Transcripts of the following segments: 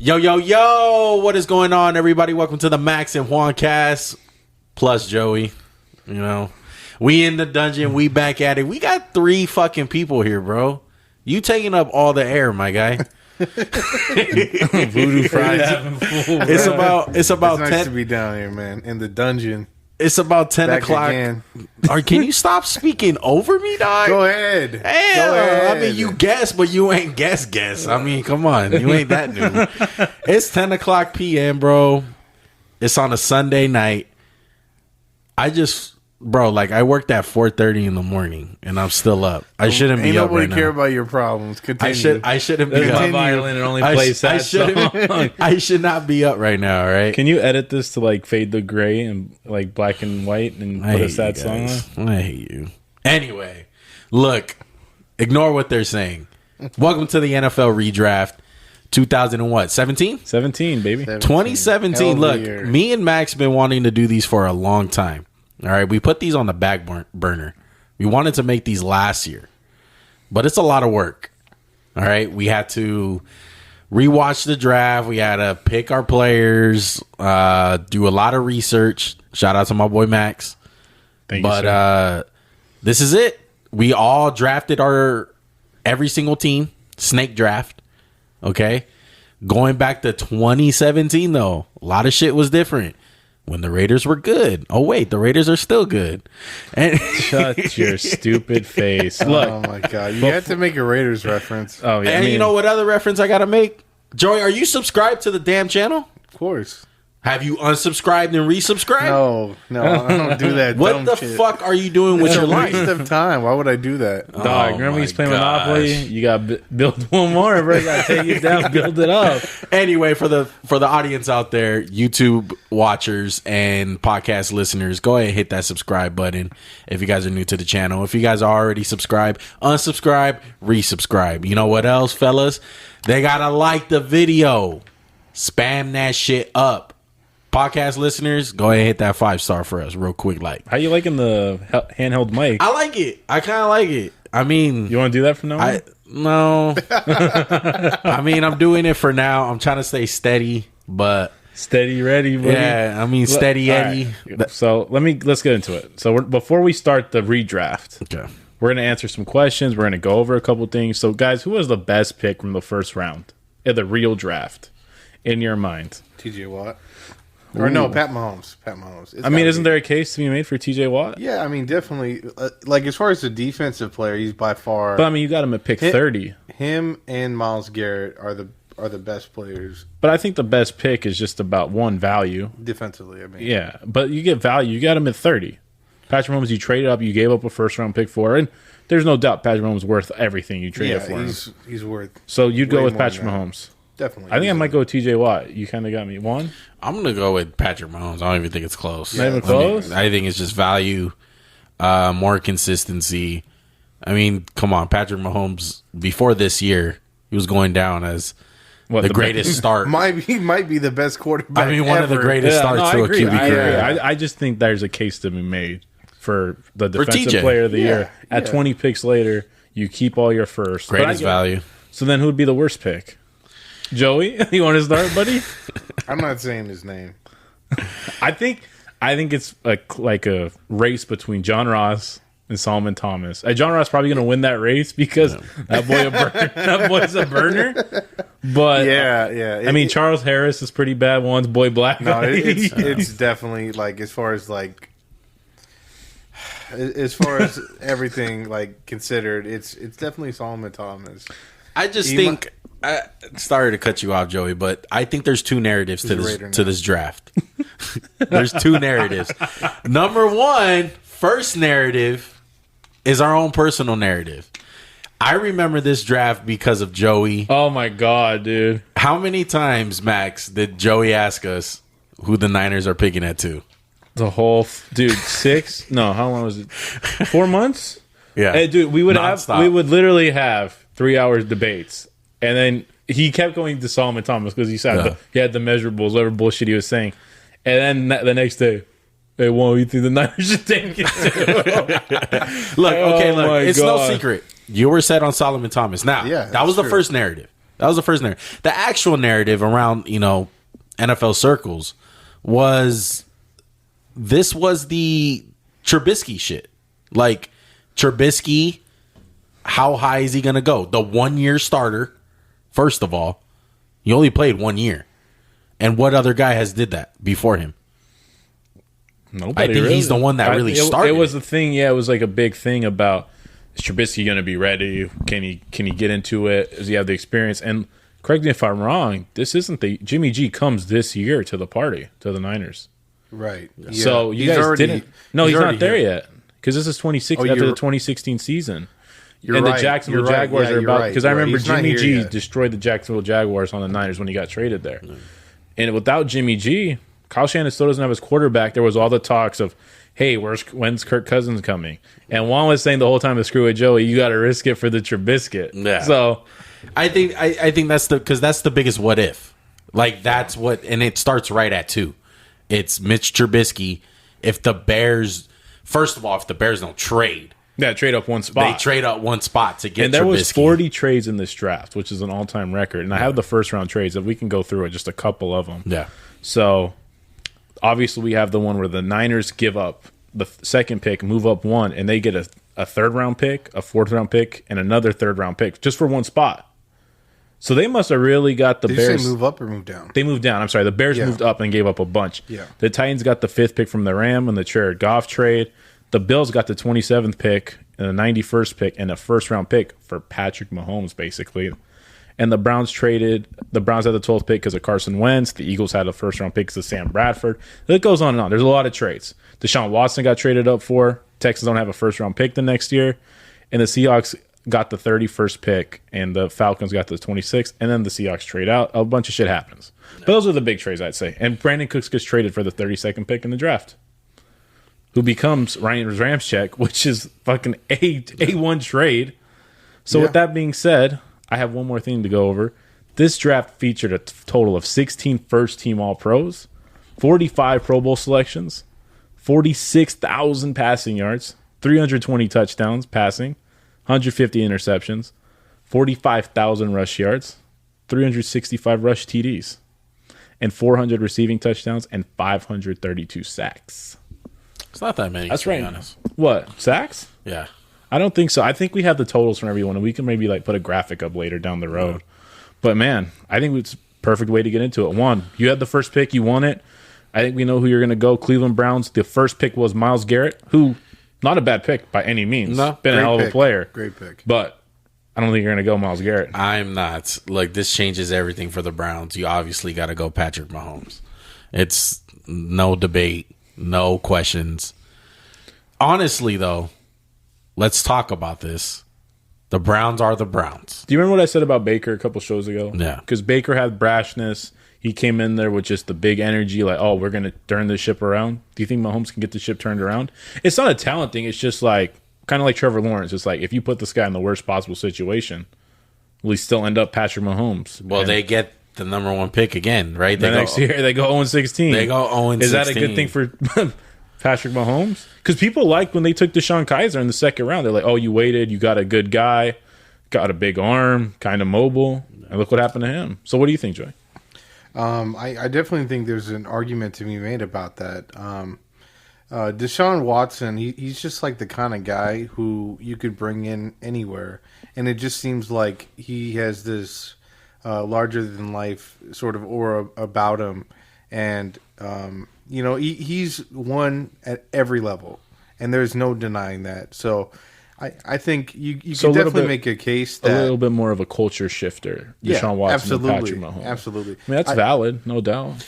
Yo, yo, yo, what is going on, everybody? Welcome to the Max and Juan cast, plus Joey. You know, we in the dungeon, we back at it. We got 3 fucking people here, bro. You taking up all the air, my guy. Voodoo Friday. It's about It's 10. nice to be down here, man, in the dungeon. It's about 10 Back o'clock. again. Or can you stop speaking over me, dog? Go ahead. Hell, Go ahead. I mean, you guess, but you ain't guess. I mean, come on. You ain't that new. It's 10 o'clock p.m., bro. It's on a Sunday night. I worked at 4:30 in the morning, and I'm still up. I shouldn't be up right now. Ain't nobody care about your problems. Continue. I shouldn't be There's up. my violin and only plays sad songs. I should not be up right now, all right? Can you edit this to like fade the gray and like black and white and I put a hate sad you song guys. on? I hate you. Anyway, look, ignore what they're saying. Welcome to the NFL redraft 2017? 17, baby. 2017. Hell of a Look, year. me and Max been wanting to do these for a long time. All right, we put these on the back burner. We wanted to make these last year, but it's a lot of work. All right, we had to rewatch the draft. We had to pick our players, do a lot of research. Shout out to my boy Max. Thank you, sir. But this is it. We all drafted every single team, snake draft. Okay, going back to 2017 though, a lot of shit was different. When the Raiders were good. Oh, wait, the Raiders are still good. And Shut your stupid face. Look. Oh my god, you had to make a Raiders reference. Oh, yeah. and you know what other reference I got to make? Joey, are you subscribed to the damn channel? Of course. Have you unsubscribed and resubscribed? No, I don't do that. What dumb the shit. fuck are you doing with It's your a life? waste of time. Why would I do that? Dog, Oh remember my he's playing gosh. Monopoly? You got to build one more, bro. You got to take it down, build it up. Anyway, for the audience out there, YouTube watchers and podcast listeners, go ahead and hit that subscribe button if you guys are new to the channel. If you guys are already subscribed, unsubscribe, resubscribe. You know what else, fellas? They gotta like the video. Spam that shit up. Podcast listeners, go ahead and hit that 5-star for us real quick. Like, How you liking the handheld mic? I like it. I kind of like it. I mean, You want to do that from now on? no. I mean, I'm doing it for now. I'm trying to stay steady, but Steady, ready, buddy. yeah, I mean, steady All Eddie. right. So let's get into it. So before we start the redraft, Okay. we're going to answer some questions. We're going to go over a couple things. So, guys, who was the best pick from the first round in the real draft in your mind? TJ Watt. Or no, Pat Mahomes. Pat Mahomes. It's I mean, gotta isn't be. there a case to be made for TJ Watt? Yeah, I mean, definitely. Like, as far as the defensive player, he's by far. But, I mean, you got him at pick 30. Him and Myles Garrett are the best players But I think the best pick is just about one value. defensively. I mean, Yeah, but you get value. You got him at 30. Patrick Mahomes, you traded up. You gave up a first-round pick for, and there's no doubt Patrick Mahomes is worth everything you traded for him. he's worth So you'd go way with more Patrick than that. Mahomes. Definitely. I think I might go with TJ Watt. You kind of got me. One? I'm gonna go with Patrick Mahomes. I don't even think it's close. Not even I mean, close? I think it's just value, more consistency. I mean, come on, Patrick Mahomes. Before this year, he was going down as What, the greatest start. He might be the best quarterback. I mean, one of the ever. greatest Yeah, starts no, I to a agree. QB I career. agree. I just think there's a case to be made for the defensive TJ. player of the Yeah, year. At yeah. 20 picks later, you keep all your first. But I Greatest get- value. So then who would be the worst pick? Joey? You want to start, buddy? I'm not saying his name. I think it's like a race between John Ross and Solomon Thomas. John Ross probably going to win that race because that boy's a burner. But Yeah. I mean, Charles Harris is pretty bad. One's Boy Black. No, it's definitely like as far as everything like considered, it's definitely Solomon Thomas. I just He think. Sorry to cut you off, Joey, but I think there's 2 narratives He's a Raider now. to this draft. There's 2 narratives. Number 1, first narrative is our own personal narrative. I remember this draft because of Joey. Oh my god, dude! How many times, Max, did Joey ask us who the Niners are picking at 2? The whole dude 6? No, how long was it? 4 months? Yeah, Hey, dude, we would Nonstop. literally have 3 hours debates, and then he kept going to Solomon Thomas because he said he had the measurables, whatever bullshit he was saying, and then the next day, hey, Juan, you think the Niners should take it too? Look, Oh my it's no God. secret. You were set on Solomon Thomas. Now, Yeah, that was that's the true. first narrative. That was the first narrative. The actual narrative around, NFL circles was this was the Trubisky shit. Like, Trubisky, how high is he going to go? The 1-year starter, first of all. He only played 1 year. And what other guy has did that before him? Nobody. I think he's the one that really started. It was the thing. Yeah, it was like a big thing about, is Trubisky going to be ready? Can he get into it? Does he have the experience? And correct me if I'm wrong. This isn't the Jimmy G comes this year to the party to the Niners. Right. Yeah. So you guys didn't. No, he's not there yet because this is 2016 after the 2016 season. And the Jacksonville Jaguars are about, because I remember Jimmy G destroyed the Jacksonville Jaguars on the Niners when he got traded there. And without Jimmy G, Kyle Shanahan still doesn't have his quarterback. There was all the talks of, hey, when's Kirk Cousins coming? And Juan was saying the whole time to screw with Joey, you got to risk it for the Trubisky. Yeah. So I think that's the biggest what if. Like, that's what, and it starts right at 2. It's Mitch Trubisky. If the Bears don't trade. Yeah, trade up one spot. They trade up one spot to get Trubisky. And there was 40 trades in this draft, which is an all-time record. And I have the first-round trades. If we can go through it, just a couple of them. Yeah. So, obviously, we have the one where the Niners give up the second pick, move up one, and they get a third-round pick, a fourth-round pick, and another third-round pick, just for one spot. So they must have really got the Did Bears. you say move up or move down? They moved down. I'm sorry. The Bears moved up and gave up a bunch. Yeah. The Titans got the 5th pick from the Ram and the Jared Goff trade. The Bills got the 27th pick and the 91st pick and a first-round pick for Patrick Mahomes, basically. And the Browns had the 12th pick because of Carson Wentz. The Eagles had a first-round pick because of Sam Bradford. It goes on and on. There's a lot of trades. Deshaun Watson got traded up for. Texans don't have a first-round pick the next year. And the Seahawks got the 31st pick, and the Falcons got the 26th, and then the Seahawks trade out. A bunch of shit happens. But those are the big trades, I'd say. And Brandon Cooks gets traded for the 32nd pick in the draft, who becomes Ryan Ramczyk, which is fucking A1 trade. So with that being said, I have one more thing to go over. This draft featured a total of 16 first-team All-Pros, 45 Pro Bowl selections, 46,000 passing yards, 320 touchdowns passing, 150 interceptions, 45,000 rush yards, 365 rush TDs, and 400 receiving touchdowns and 532 sacks. It's not that many. That's right. To be honest. What, sacks? Yeah. I don't think so. I think we have the totals from everyone, and we can maybe put a graphic up later down the road. Yeah. But man, I think it's a perfect way to get into it. One, you had the first pick, you won it. I think we know who you're going to go. Cleveland Browns. The first pick was Myles Garrett, who not a bad pick by any means. No, been a hell of a player. Great pick. But I don't think you're going to go Myles Garrett. I'm not. Like, this changes everything for the Browns. You obviously got to go Patrick Mahomes. It's no debate, no questions. Honestly, though, let's talk about this. The Browns are the Browns. Do you remember what I said about Baker a couple shows ago? Yeah. Because Baker had brashness. He came in there with just the big energy, like, oh, we're going to turn this ship around. Do you think Mahomes can get the ship turned around? It's not a talent thing. It's just kind of like Trevor Lawrence. It's like, if you put this guy in the worst possible situation, will he still end up Patrick Mahomes? Well, they get the number 1 pick again, right? Next year, they go 0-16. They go 0-16. Is that a good thing for Patrick Mahomes? Because people like when they took Deshaun Kaiser in the second round. They're like, oh, you waited. You got a good guy. Got a big arm. Kind of mobile. And look what happened to him. So what do you think, Joy? I definitely think there's an argument to be made about that. Deshaun Watson, he's just like the kind of guy who you could bring in anywhere. And it just seems like he has this larger-than-life sort of aura about him. And, he's won at every level. And there's no denying that. So I think you can definitely make a case that a little bit more of a culture shifter. Deshaun Watson and Patrick Mahomes. Absolutely. I mean, that's valid, no doubt.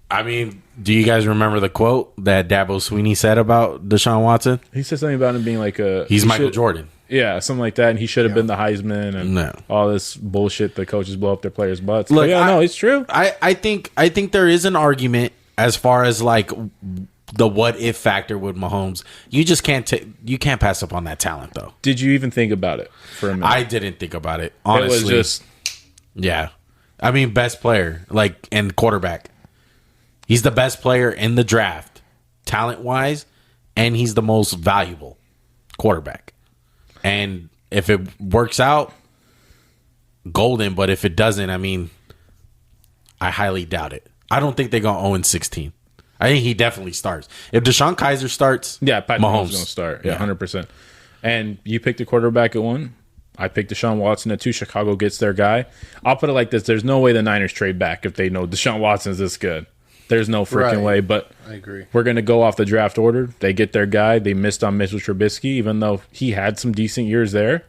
I mean, do you guys remember the quote that Dabo Sweeney said about Deshaun Watson? He said something about him being like he's Michael Jordan. Yeah, something like that. And he should have been the Heisman and all this bullshit that coaches blow up their players' butts. Look, it's true. I think there is an argument as far as the what if factor with Mahomes. You just can't pass up on that talent, though. Did you even think about it for a minute? I didn't think about it, honestly. It was just I mean, best player, and quarterback. He's the best player in the draft, talent wise, and he's the most valuable quarterback. And if it works out, golden, but if it doesn't, I mean, I highly doubt it. I don't think they're going to 0-16. I think he definitely starts. If Deshaun Kaiser starts, Yeah, Patrick Mahomes Mahomes is going to start. Yeah, 100%. And you picked a quarterback at 1. I picked Deshaun Watson at 2. Chicago gets their guy. I'll put it like this. There's no way the Niners trade back if they know Deshaun Watson's this good. There's no freaking way. But I agree. We're going to go off the draft order. They get their guy. They missed on Mitchell Trubisky, even though he had some decent years there.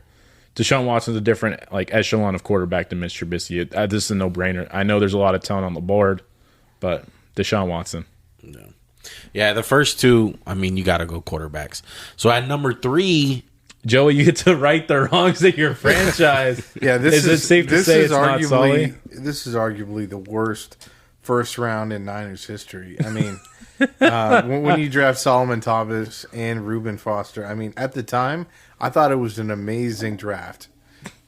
Deshaun Watson's a different echelon of quarterback than Mitch Trubisky. This is a no-brainer. I know there's a lot of talent on the board, but Deshaun Watson. No. Yeah, the first two, I mean, you got to go quarterbacks. So at number 3, Joey, you get to right the wrongs of your franchise. Yeah, this is it safe to say it's not Sully? This is arguably the worst first round in Niners history. I mean, when you draft Solomon Thomas and Reuben Foster, I mean, at the time, I thought it was an amazing draft.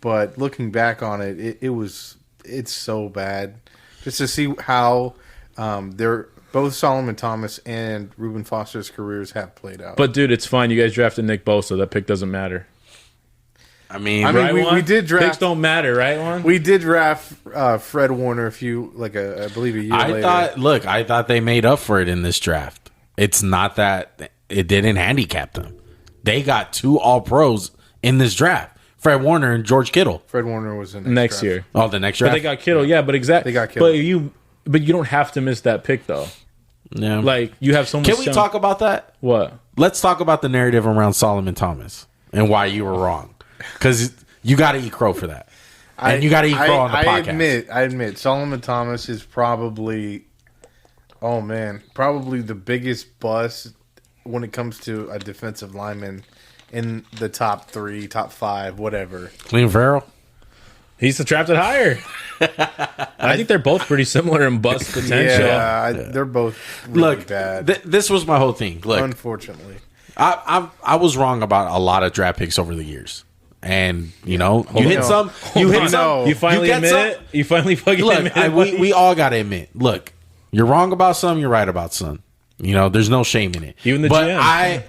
But looking back on it, it's so bad. Just to see how both Solomon Thomas and Reuben Foster's careers have played out. But, dude, it's fine. You guys drafted Nick Bosa. That pick doesn't matter. I mean, we did draft. Picks don't matter, right, Juan? We did draft Fred Warner I believe a year later. I thought they made up for it in this draft. It's not that it didn't handicap them. They got 2 All-Pros in this draft. Fred Warner and George Kittle. Fred Warner was in next year. Oh, the next But draft? they got Kittle, yeah, but exactly. They got Kittle. But you don't have to miss that pick, though. Yeah. Like, you have so much. Can we talk about that? What? Let's talk about the narrative around Solomon Thomas and why you were wrong. Because you got to eat crow for that. And you got to eat crow on the podcast. I admit, Solomon Thomas is probably the biggest bust when it comes to a defensive lineman in the top 3, top 5, whatever. Clean Farrell? He's drafted higher. I think they're both pretty similar in bust potential. Yeah, they're both really bad. This was my whole thing. Look, unfortunately, I was wrong about a lot of draft picks over the years. And, you hit some. You finally admit it? You finally fucking admit it? We all got to admit. Look, you're wrong about some, you're right about some. There's no shame in it. Even the but GM.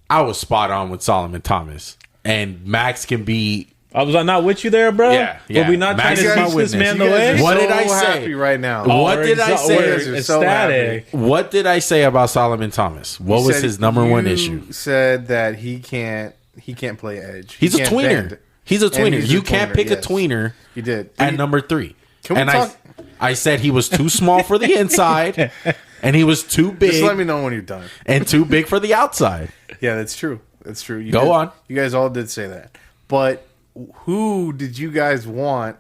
I was spot on with Solomon Thomas. And Max can be... I was not with you there, bro? Yeah. Were we not trying to teach this man the way? What did I say? Happy right now. What did I say? We're ecstatic. What did I say about Solomon Thomas? What was his number one issue? You said that he can't play edge. He's a tweener. Bend. He's a tweener. You can't pick a tweener. You did. At number 3. Can we talk? I said he was too small for the inside, and he was too big. Just let me know when you're done. And too big for the outside. Yeah, that's true. That's true. Go on. You guys all did say that. But who did you guys want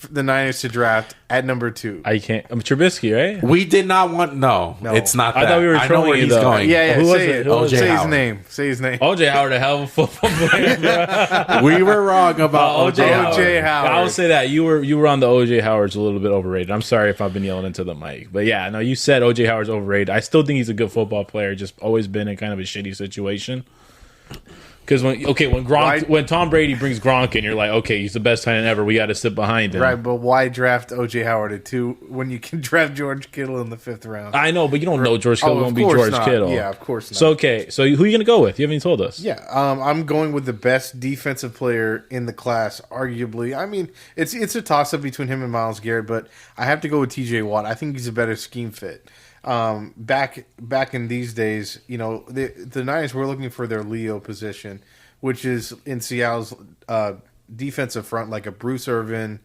the Niners to draft at number 2? I can't. I'm Trubisky, right? We did not want. No, it's not that. I thought we were I know trolling where you, he's though. going. Yeah. Who was say it? it. O.J. Say Howard. his name. Say his name. OJ Howard, a hell of a football player, bro. We were wrong about O.J. Howard. I will say that you were on the O.J. Howard's a little bit overrated. I'm sorry if I've been yelling into the mic, but yeah, no, you said O.J. Howard's overrated. I still think he's a good football player. Just always been in kind of a shitty situation. Because when Tom Brady brings Gronk in, you're like, okay, he's the best tight end ever. We got to sit behind him, right? But why draft O.J. Howard at 2 when you can draft George Kittle in the 5th round? I know, but you don't know George Kittle won't be George Kittle. Yeah, of course not. So so who are you gonna go with? You haven't even told us. Yeah, I'm going with the best defensive player in the class, arguably. I mean, it's a toss up between him and Myles Garrett, but I have to go with T.J. Watt. I think he's a better scheme fit. Back in these days, the Niners were looking for their Leo position, which is in Seattle's defensive front, like a Bruce Irvin,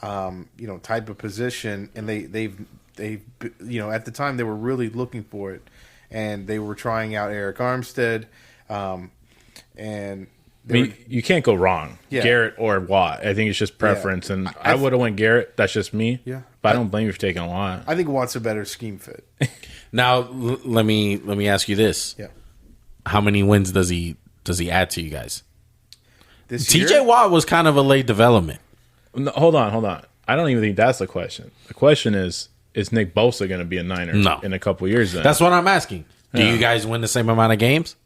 type of position. And they've at the time they were really looking for it, and they were trying out Eric Armstead, and you can't go wrong. Yeah. Garrett or Watt. I think it's just preference, and I would have went Garrett. That's just me. Yeah, but I don't blame you for taking Watt. I think Watt's a better scheme fit. Now let me ask you this: Yeah, how many wins does he add to you guys? TJ Watt was kind of a late development. No, hold on. I don't even think that's the question. The question is Nick Bosa going to be a Niner in a couple years then? That's what I'm asking. Do you guys win the same amount of games?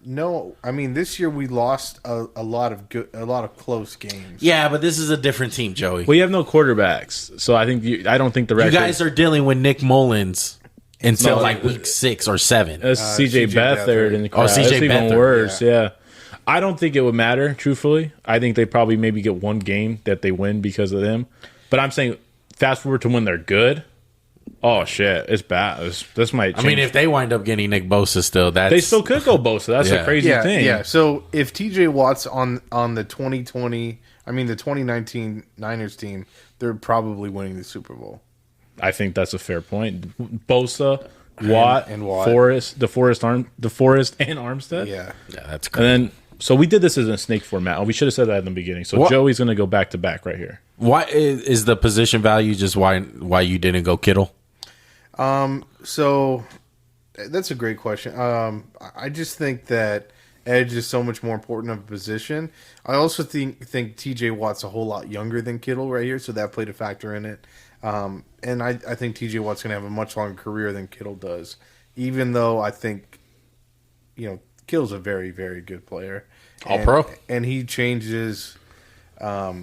No. I mean, this year we lost a lot of close games. Yeah, but this is a different team, Joey. Well, you have no quarterbacks, so I don't think the record. You guys are dealing with Nick Mullins until week 6 or 7. CJ Beathard in the crowd. CJ That's even Beathard, worse. Yeah. I don't think it would matter, truthfully. I think they probably maybe get one game that they win because of them. But I'm saying fast forward to when they're good. Oh, shit. It's bad. This might change. I mean, if they wind up getting Nick Bosa still, they still could go Bosa. That's a crazy thing. Yeah, so if TJ Watt's on the 2019 Niners team, they're probably winning the Super Bowl. I think that's a fair point. Bosa, Watt, and Watt. Forrest, DeForest and Armstead. Yeah, that's crazy. And then, so we did this as a snake format. Oh, we should have said that in the beginning. So Joey's going to go back to back right here. Why is the position value just why you didn't go Kittle? So that's a great question. I just think that edge is so much more important of a position. I also think TJ Watt's a whole lot younger than Kittle right here, so that played a factor in it. And I think TJ Watt's going to have a much longer career than Kittle does, even though I think, Kittle's a very, very good player. All pro. And he changes how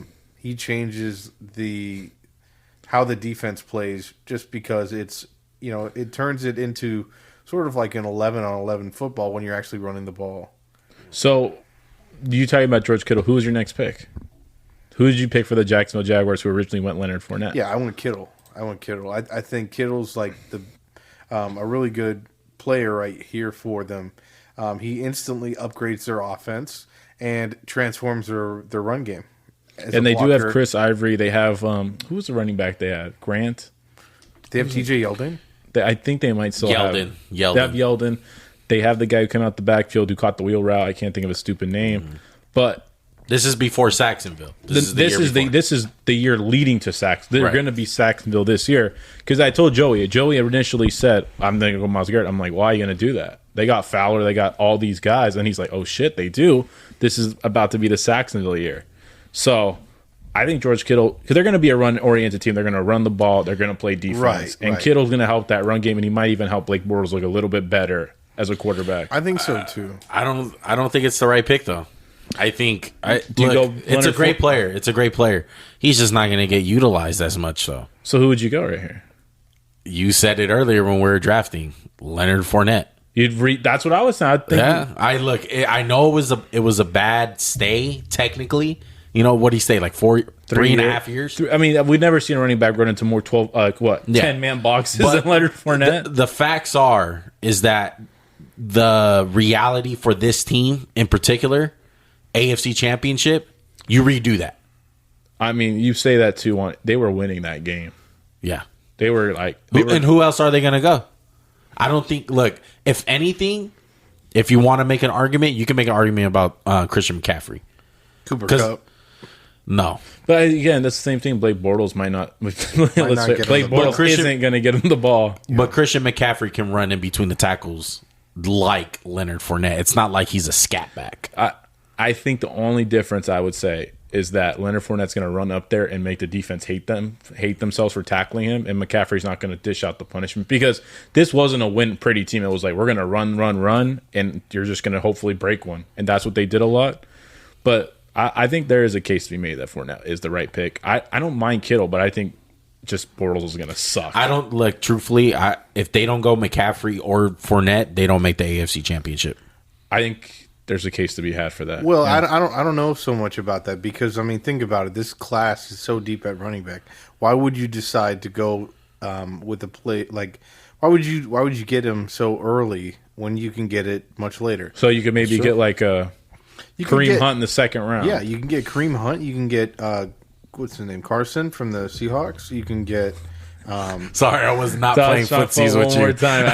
the defense plays just because it's, it turns it into sort of like an 11-on-11 football when you're actually running the ball. So, you talking about George Kittle. Who was your next pick? Who did you pick for the Jacksonville Jaguars who originally went Leonard Fournette? Yeah, I went Kittle. I think Kittle's like a really good player right here for them. He instantly upgrades their offense and transforms their run game. And they do have Chris Ivory. They have who was the running back they had? Grant. They have TJ Yeldon. I think they might still have Yeldon. They have Yeldon. They have the guy who came out the backfield who caught the wheel route. I can't think of his stupid name, but this is before Saxonville. This is the year leading to Saxonville. They're going to be Saxonville this year because I told Joey. Joey initially said, "I'm going to go Myles Garrett." I'm like, "Why are you going to do that?" They got Fowler. They got all these guys, and he's like, "Oh shit, they do." This is about to be the Saxonville year. So I think George Kittle, because they're going to be a run-oriented team. They're going to run the ball. They're going to play defense. And Kittle's going to help that run game, and he might even help Blake Bortles look a little bit better as a quarterback. I think so, too. I don't think it's the right pick, though. I think it's a great player. It's a great player. He's just not going to get utilized as much, though. So who would you go right here? You said it earlier when we were drafting. Leonard Fournette. That's what I was saying. I know it was a bad stay, technically. You know, what he stay, like 3.5 years? I mean, we've never seen a running back run into more 10-man boxes than Leonard Fournette. The facts is that the reality for this team in particular, AFC Championship, you redo that. I mean, you say that too. They were winning that game. Yeah. They were like... And who else are they going to go? I don't think... Look, if anything, if you want to make an argument, you can make an argument about Christian McCaffrey. Cooper Kupp. No. But again, that's the same thing. Blake Bortles might not... Blake Bortles isn't going to get him the ball. But Christian McCaffrey can run in between the tackles like Leonard Fournette. It's not like he's a scat back. I think the only difference I would say is that Leonard Fournette's going to run up there and make the defense hate themselves for tackling him, and McCaffrey's not going to dish out the punishment because this wasn't a win pretty team. It was like, we're going to run, and you're just going to hopefully break one. And that's what they did a lot. But I think there is a case to be made that Fournette is the right pick. I don't mind Kittle, but I think just Bortles is going to suck. I don't, like, truthfully, if they don't go McCaffrey or Fournette, they don't make the AFC Championship. I think there's a case to be had for that. Well, yeah. I don't know so much about that because, I mean, think about it. This class is so deep at running back. Why would you decide to go with a play like? Why would you get him so early when you can get it much later? So you could maybe get like a Kareem Hunt in the second round. Yeah, you can get Kareem Hunt. You can get what's his name, Carson from the Seahawks. You can get. Sorry, I was not playing footsies with you. One more time,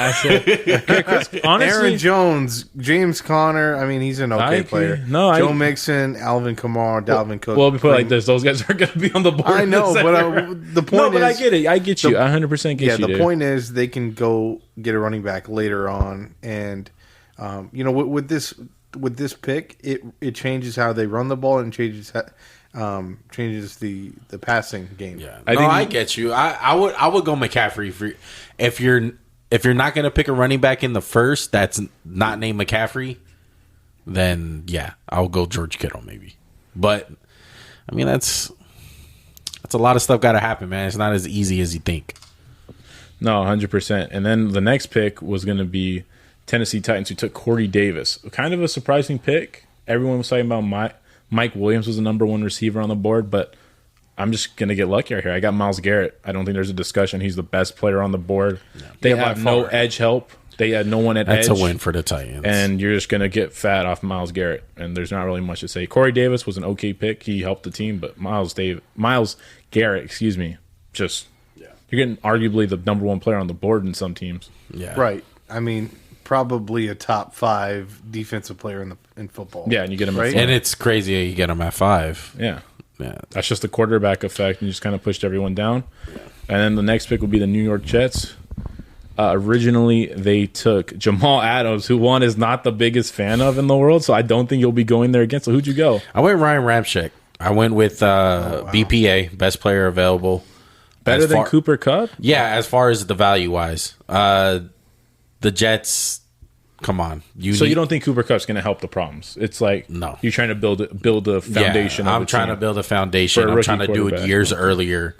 honestly, Aaron Jones, James Conner. I mean, he's an okay player. Joe Mixon, Alvin Kamara, Dalvin Cook. Well, we put it like this: those guys are going to be on the board. I know, but the point is, I get it. I get you. I 100% get you. Yeah, the point is, they can go get a running back later on, and with this pick, it changes how they run the ball and changes the passing game. Yeah, I get you. I would go McCaffrey if you're not going to pick a running back in the first that's not named McCaffrey, then yeah, I'll go George Kittle maybe. But I mean that's a lot of stuff got to happen, man. It's not as easy as you think. No, 100%. And then the next pick was going to be Tennessee Titans, who took Corey Davis, kind of a surprising pick. everyone was talking about Mike Williams was the number one receiver on the board, but I'm just going to get luckier here. I got Myles Garrett. I don't think there's a discussion. He's the best player on the board. Yeah. They have no edge help. They had no one at edge. That's a win for the Titans. And you're just going to get fat off Myles Garrett. And there's not really much to say. Corey Davis was an okay pick. He helped the team. But Myles Garrett, just you're getting arguably the number one player on the board in some teams. Yeah. Right. I mean, probably a top 5 defensive player in football. Yeah, and you get him right? And it's crazy you get him at 5. Yeah. That's just the quarterback effect, and you just kind of pushed everyone down. Yeah. And then the next pick would be the New York Jets. Originally, they took Jamal Adams, who one is not the biggest fan of in the world, so I don't think you'll be going there again. So who'd you go? I went Ryan Ramczyk. I went with BPA, best player available. Better than Cooper Kupp? Yeah, as far as the value-wise. The Jets, come on. You don't think Cooper Kupp's going to help the problems? It's like you're trying to build a foundation. Yeah, I'm trying to build a foundation. I'm trying to do it years earlier.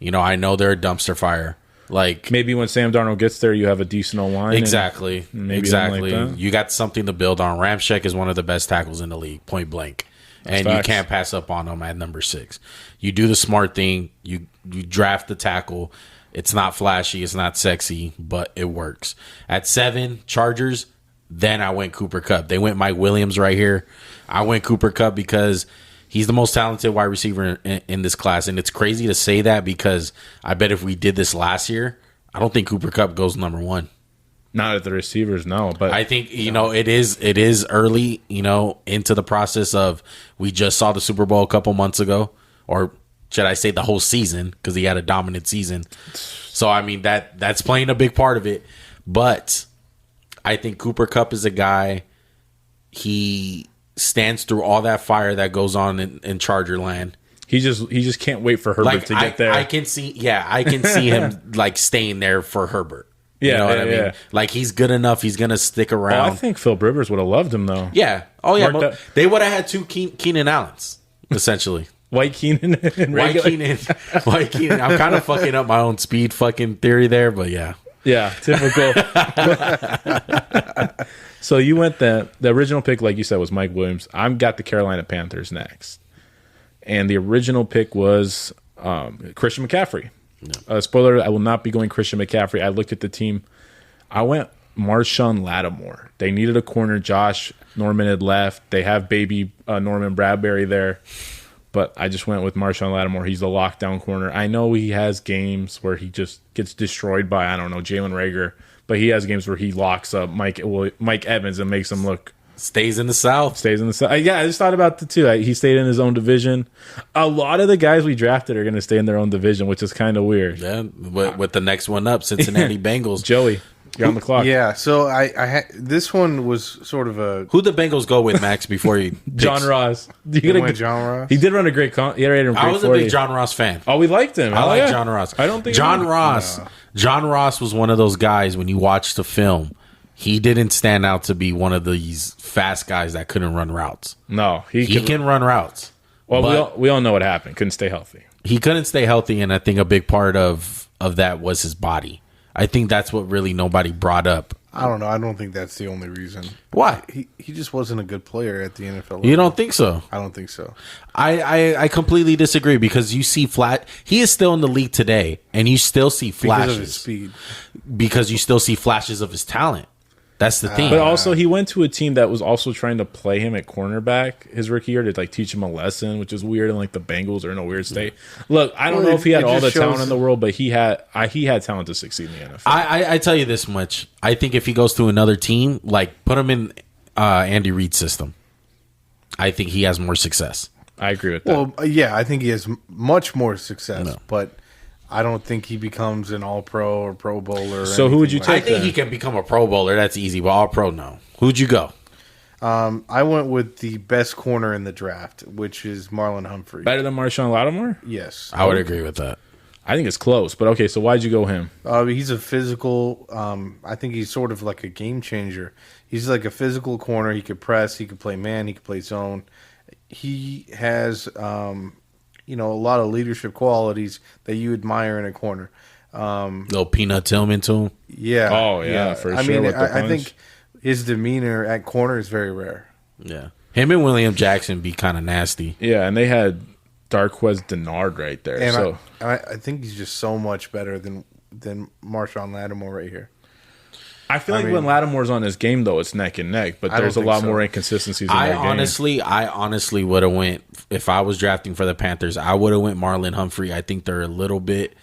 I know they're a dumpster fire. Like maybe when Sam Darnold gets there, you have a decent line. Exactly. Exactly. Like you got something to build on. Ramczyk is one of the best tackles in the league, point blank. That's facts. You can't pass up on him at number 6. You do the smart thing. You draft the tackle. It's not flashy. It's not sexy, but it works. At 7, Chargers, then I went Cooper Kupp. They went Mike Williams right here. I went Cooper Kupp because he's the most talented wide receiver in this class. And it's crazy to say that because I bet if we did this last year, I don't think Cooper Kupp goes number 1. Not at the receivers, no. But I think, it is early, into the process of we just saw the Super Bowl a couple months ago. Or should I say the whole season because he had a dominant season. So, I mean, that's playing a big part of it. But I think Cooper Kupp is a guy, he stands through all that fire that goes on in Charger land. He just can't wait for Herbert to get there. I can see him like staying there for Herbert. You know what I mean? Like he's good enough. He's gonna stick around. I think Phil Rivers would have loved him though. Yeah. Oh yeah. They would have had 2 Keenan Allens essentially. White Keenan and White Keenan. I'm kind of fucking up my own speed fucking theory there, but yeah. Yeah, typical. So you went the original pick, like you said, was Mike Williams. I've got the Carolina Panthers next. And the original pick was Christian McCaffrey. No. Spoiler, I will not be going Christian McCaffrey. I looked at the team. I went Marshawn Lattimore. They needed a corner. Josh Norman had left. They have baby Norman Bradbury there. But I just went with Marshawn Lattimore. He's the lockdown corner. I know he has games where he just gets destroyed by, I don't know, Jalen Reagor. But he has games where he locks up Mike Evans and makes him look. Stays in the South. Yeah, I just thought about the 2. He stayed in his own division. A lot of the guys we drafted are going to stay in their own division, which is kind of weird. Yeah, with the next one up, Cincinnati Bengals. Joey, you're on the clock. Yeah, so this one was sort of a... Who'd the Bengals go with, Max, before you... John Ross. John Ross? He did run a great... I was a big John Ross fan. Oh, we liked him. I like John Ross. I don't think... John Ross was one of those guys, when you watch the film, he didn't stand out to be one of these fast guys that couldn't run routes. No. He can run routes. Well, we all know what happened. Couldn't stay healthy. He couldn't stay healthy, and I think a big part of that was his body. I think that's what really nobody brought up. I don't know. I don't think that's the only reason. Why? He just wasn't a good player at the NFL level. You don't think so? I don't think so. I completely disagree because you see he is still in the league today, and you still see flashes. Because of his speed. Because you still see flashes of his talent. That's the thing. But also, he went to a team that was also trying to play him at cornerback his rookie year to like teach him a lesson, which is weird. And like the Bengals are in a weird state. Look, I don't know if he had all the talent in the world, but he had talent to succeed in the NFL. I tell you this much: I think if he goes to another team, like put him in Andy Reid's system, I think he has more success. I agree with that. Well, yeah, I think he has much more success, but I don't think he becomes an All-Pro or Pro Bowler. So who would you take? I think he can become a Pro Bowler. That's easy, but All-Pro, no. Who'd you go? I went with the best corner in the draft, which is Marlon Humphrey. Better than Marshawn Lattimore? Yes. I would agree with that. I think it's close, but okay, so why'd you go him? He's a physical, I think he's sort of like a game changer. He's like a physical corner. He could press, he could play man, he could play zone. He has... a lot of leadership qualities that you admire in a corner. Little Peanut Tillman to him. Yeah. Oh, yeah, for sure. I mean, I think his demeanor at corner is very rare. Yeah. Him and William Jackson be kind of nasty. Yeah, and they had Darquez Denard right there. And So I think he's just so much better than Marshawn Lattimore right here. I feel like when Lattimore's on his game, though, it's neck and neck. But there's a lot more inconsistencies in their game. I honestly would have went, if I was drafting for the Panthers, I would have went Marlon Humphrey. I think they're a little bit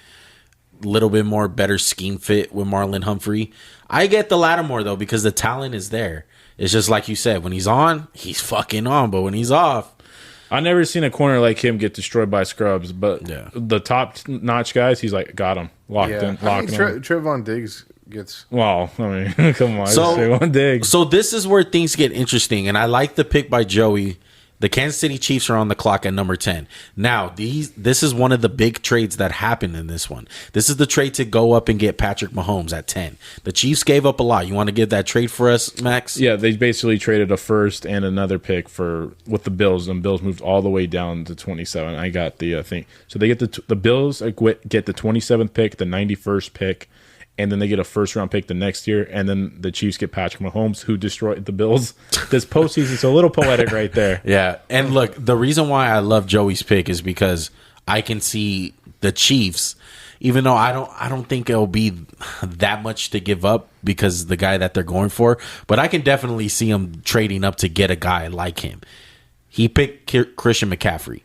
more better scheme fit with Marlon Humphrey. I get the Lattimore, though, because the talent is there. It's just like you said, when he's on, he's fucking on. But when he's off, I've never seen a corner like him get destroyed by scrubs. But the top-notch guys, he's like, got him. Locked in. Trevon Diggs gets... Well, I mean, come on. Trevon Diggs. So this is where things get interesting. And I like the pick by Joey. The Kansas City Chiefs are on the clock at number 10. Now, this is one of the big trades that happened in this one. This is the trade to go up and get Patrick Mahomes at 10. The Chiefs gave up a lot. You want to give that trade for us, Max? Yeah, they basically traded a first and another pick with the Bills, and Bills moved all the way down to 27. I got the thing. So they get the Bills get the 27th pick, the 91st pick, and then they get a first-round pick the next year, and then the Chiefs get Patrick Mahomes, who destroyed the Bills this postseason. It's a little poetic right there. Yeah, and look, the reason why I love Joey's pick is because I can see the Chiefs, even though I don't think it'll be that much to give up because the guy that they're going for, but I can definitely see him trading up to get a guy like him. He picked Christian McCaffrey.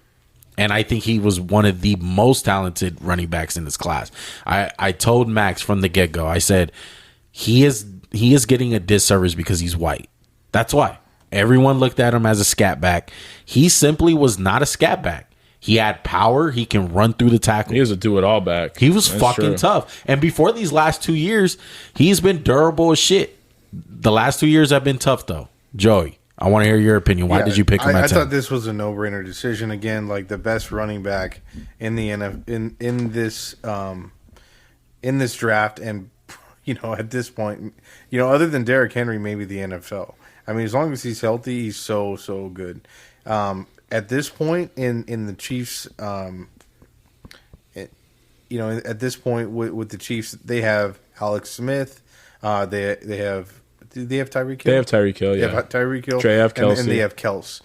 And I think he was one of the most talented running backs in this class. I told Max from the get-go, I said, he is getting a disservice because he's white. That's why. Everyone looked at him as a scat back. He simply was not a scat back. He had power. He can run through the tackle. He was a do-it-all back. He was fucking tough. And before these last 2 years, he's been durable as shit. The last 2 years have been tough, though. Joey, I want to hear your opinion. Why did you pick him at 10? I thought this was a no-brainer decision. Again, like the best running back in the in this draft, and at this point, other than Derrick Henry, maybe the NFL. I mean, as long as he's healthy, he's so good. At this point in the Chiefs, at this point with the Chiefs, they have Alex Smith. They have. Do they have Tyreek Hill? They have Tyreek Hill, yeah. They have Tyreek Hill. They have Kelsey. And they have Kelsey.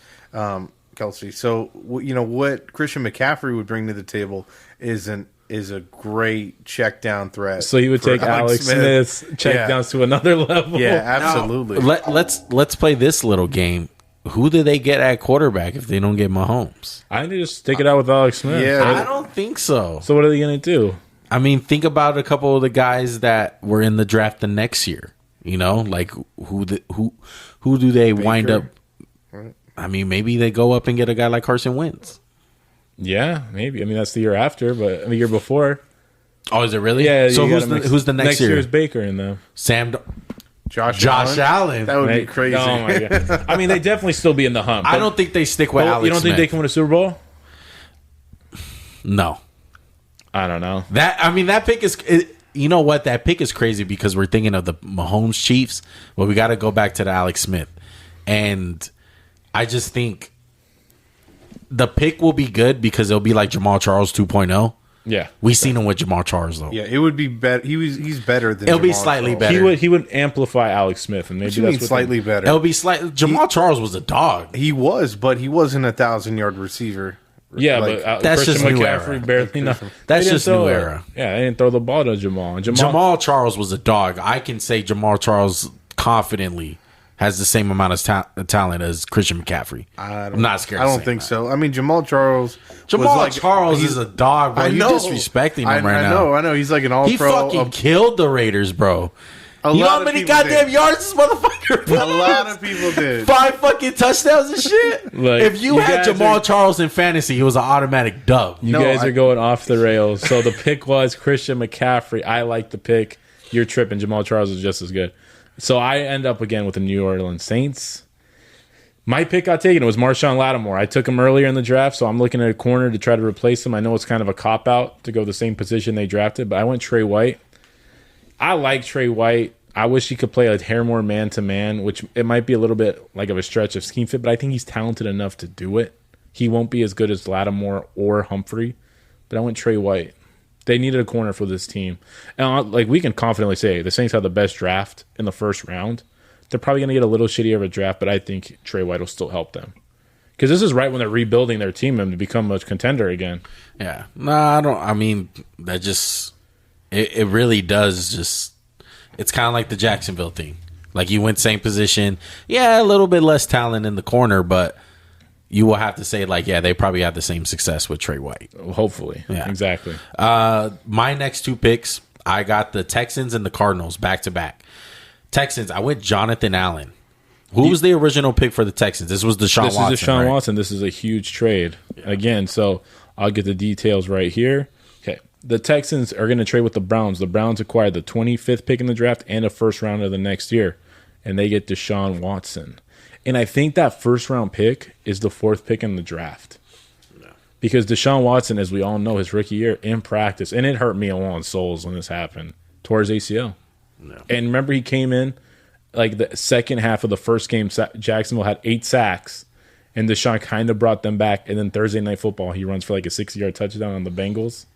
So, what Christian McCaffrey would bring to the table is a great check down threat. So he would take Alex Smith's check downs to another level. Yeah, absolutely. Now, let's play this little game. Who do they get at quarterback if they don't get Mahomes? I think they just stick it out with Alex Smith. Yeah, I don't think so. So what are they going to do? I mean, think about a couple of the guys that were in the draft the next year. Like who do they wind up? I mean, maybe they go up and get a guy like Carson Wentz. Yeah, maybe. I mean, that's the year after, but the year before. Oh, is it really? Yeah. So who's the next year? Next year is Baker in them. Josh Allen. That would be crazy. Oh my god! I mean, they definitely still be in the hunt. I don't think they stick with Alex. You don't think they can win a Super Bowl? No, I don't know. That pick is. You know what? That pick is crazy because we're thinking of the Mahomes Chiefs, but we got to go back to the Alex Smith. And I just think the pick will be good because it'll be like Jamal Charles 2.0. Yeah. We've seen him with Jamal Charles, though. Yeah, it would be better. He's better than It'll Jamal be slightly Charles. better. He would amplify Alex Smith, and maybe that's slightly better. It'll be slightly. Jamal Charles was a dog. He was, but he wasn't a 1,000-yard receiver. Yeah, but that's Christian just new McCaffrey era. barely. That's just new era. Yeah, they didn't throw the ball to Jamal. Jamal Charles was a dog. I can say Jamal Charles confidently has the same amount of talent as Christian McCaffrey. I'm not scared. I don't think so. I mean, Jamal Charles is a dog, bro. You're disrespecting him right now. I know. He's like an all-pro. He fucking killed the Raiders, bro. You know how many goddamn yards this motherfucker put? A lot of people did. 5 fucking touchdowns and shit. Like, if you had Jamal Charles in fantasy, he was an automatic dub. You guys are going off the rails. So the pick was Christian McCaffrey. I like the pick. You're tripping. Jamal Charles is just as good. So I end up again with the New Orleans Saints. My pick got taken. It was Marshawn Lattimore. I took him earlier in the draft, so I'm looking at a corner to try to replace him. I know it's kind of a cop-out to go the same position they drafted, but I went Trey White. I like Trey White. I wish he could play a hair more man-to-man, which it might be a little bit like of a stretch of scheme fit, but I think he's talented enough to do it. He won't be as good as Lattimore or Humphrey, but I went Trey White. They needed a corner for this team. And we can confidently say the Saints have the best draft in the first round. they're probably going to get a little shittier of a draft, but I think Trey White will still help them. Because this is right when they're rebuilding their team and to become a contender again. Yeah. No, I don't. I mean, that just it really does just. It's kind of like the Jacksonville thing. Like you went same position, yeah, a little bit less talent in the corner, but you will have to say like, yeah, they probably had the same success with Trey White. Hopefully, Yeah. exactly. My next two picks, I got the Texans and the Cardinals back to back. Texans, I went Jonathan Allen. Who was the original pick for the Texans? This was Deshaun Watson. This is Deshaun right? Watson. This is a huge trade. Again, so I'll get the details right here. Okay. The Texans are going to trade with the Browns. The Browns acquired the 25th pick in the draft and a first round of the next year. And they get Deshaun Watson. And I think that first round pick is the 4th pick in the draft. No. Because Deshaun Watson, as we all know, his rookie year in practice, and it hurt me on souls when this happened, tore his ACL. No. And remember, he came in like the second half of the first game, Jacksonville had 8 sacks, and Deshaun kind of brought them back. And then Thursday Night Football, he runs for like a 60-yard touchdown on the Bengals.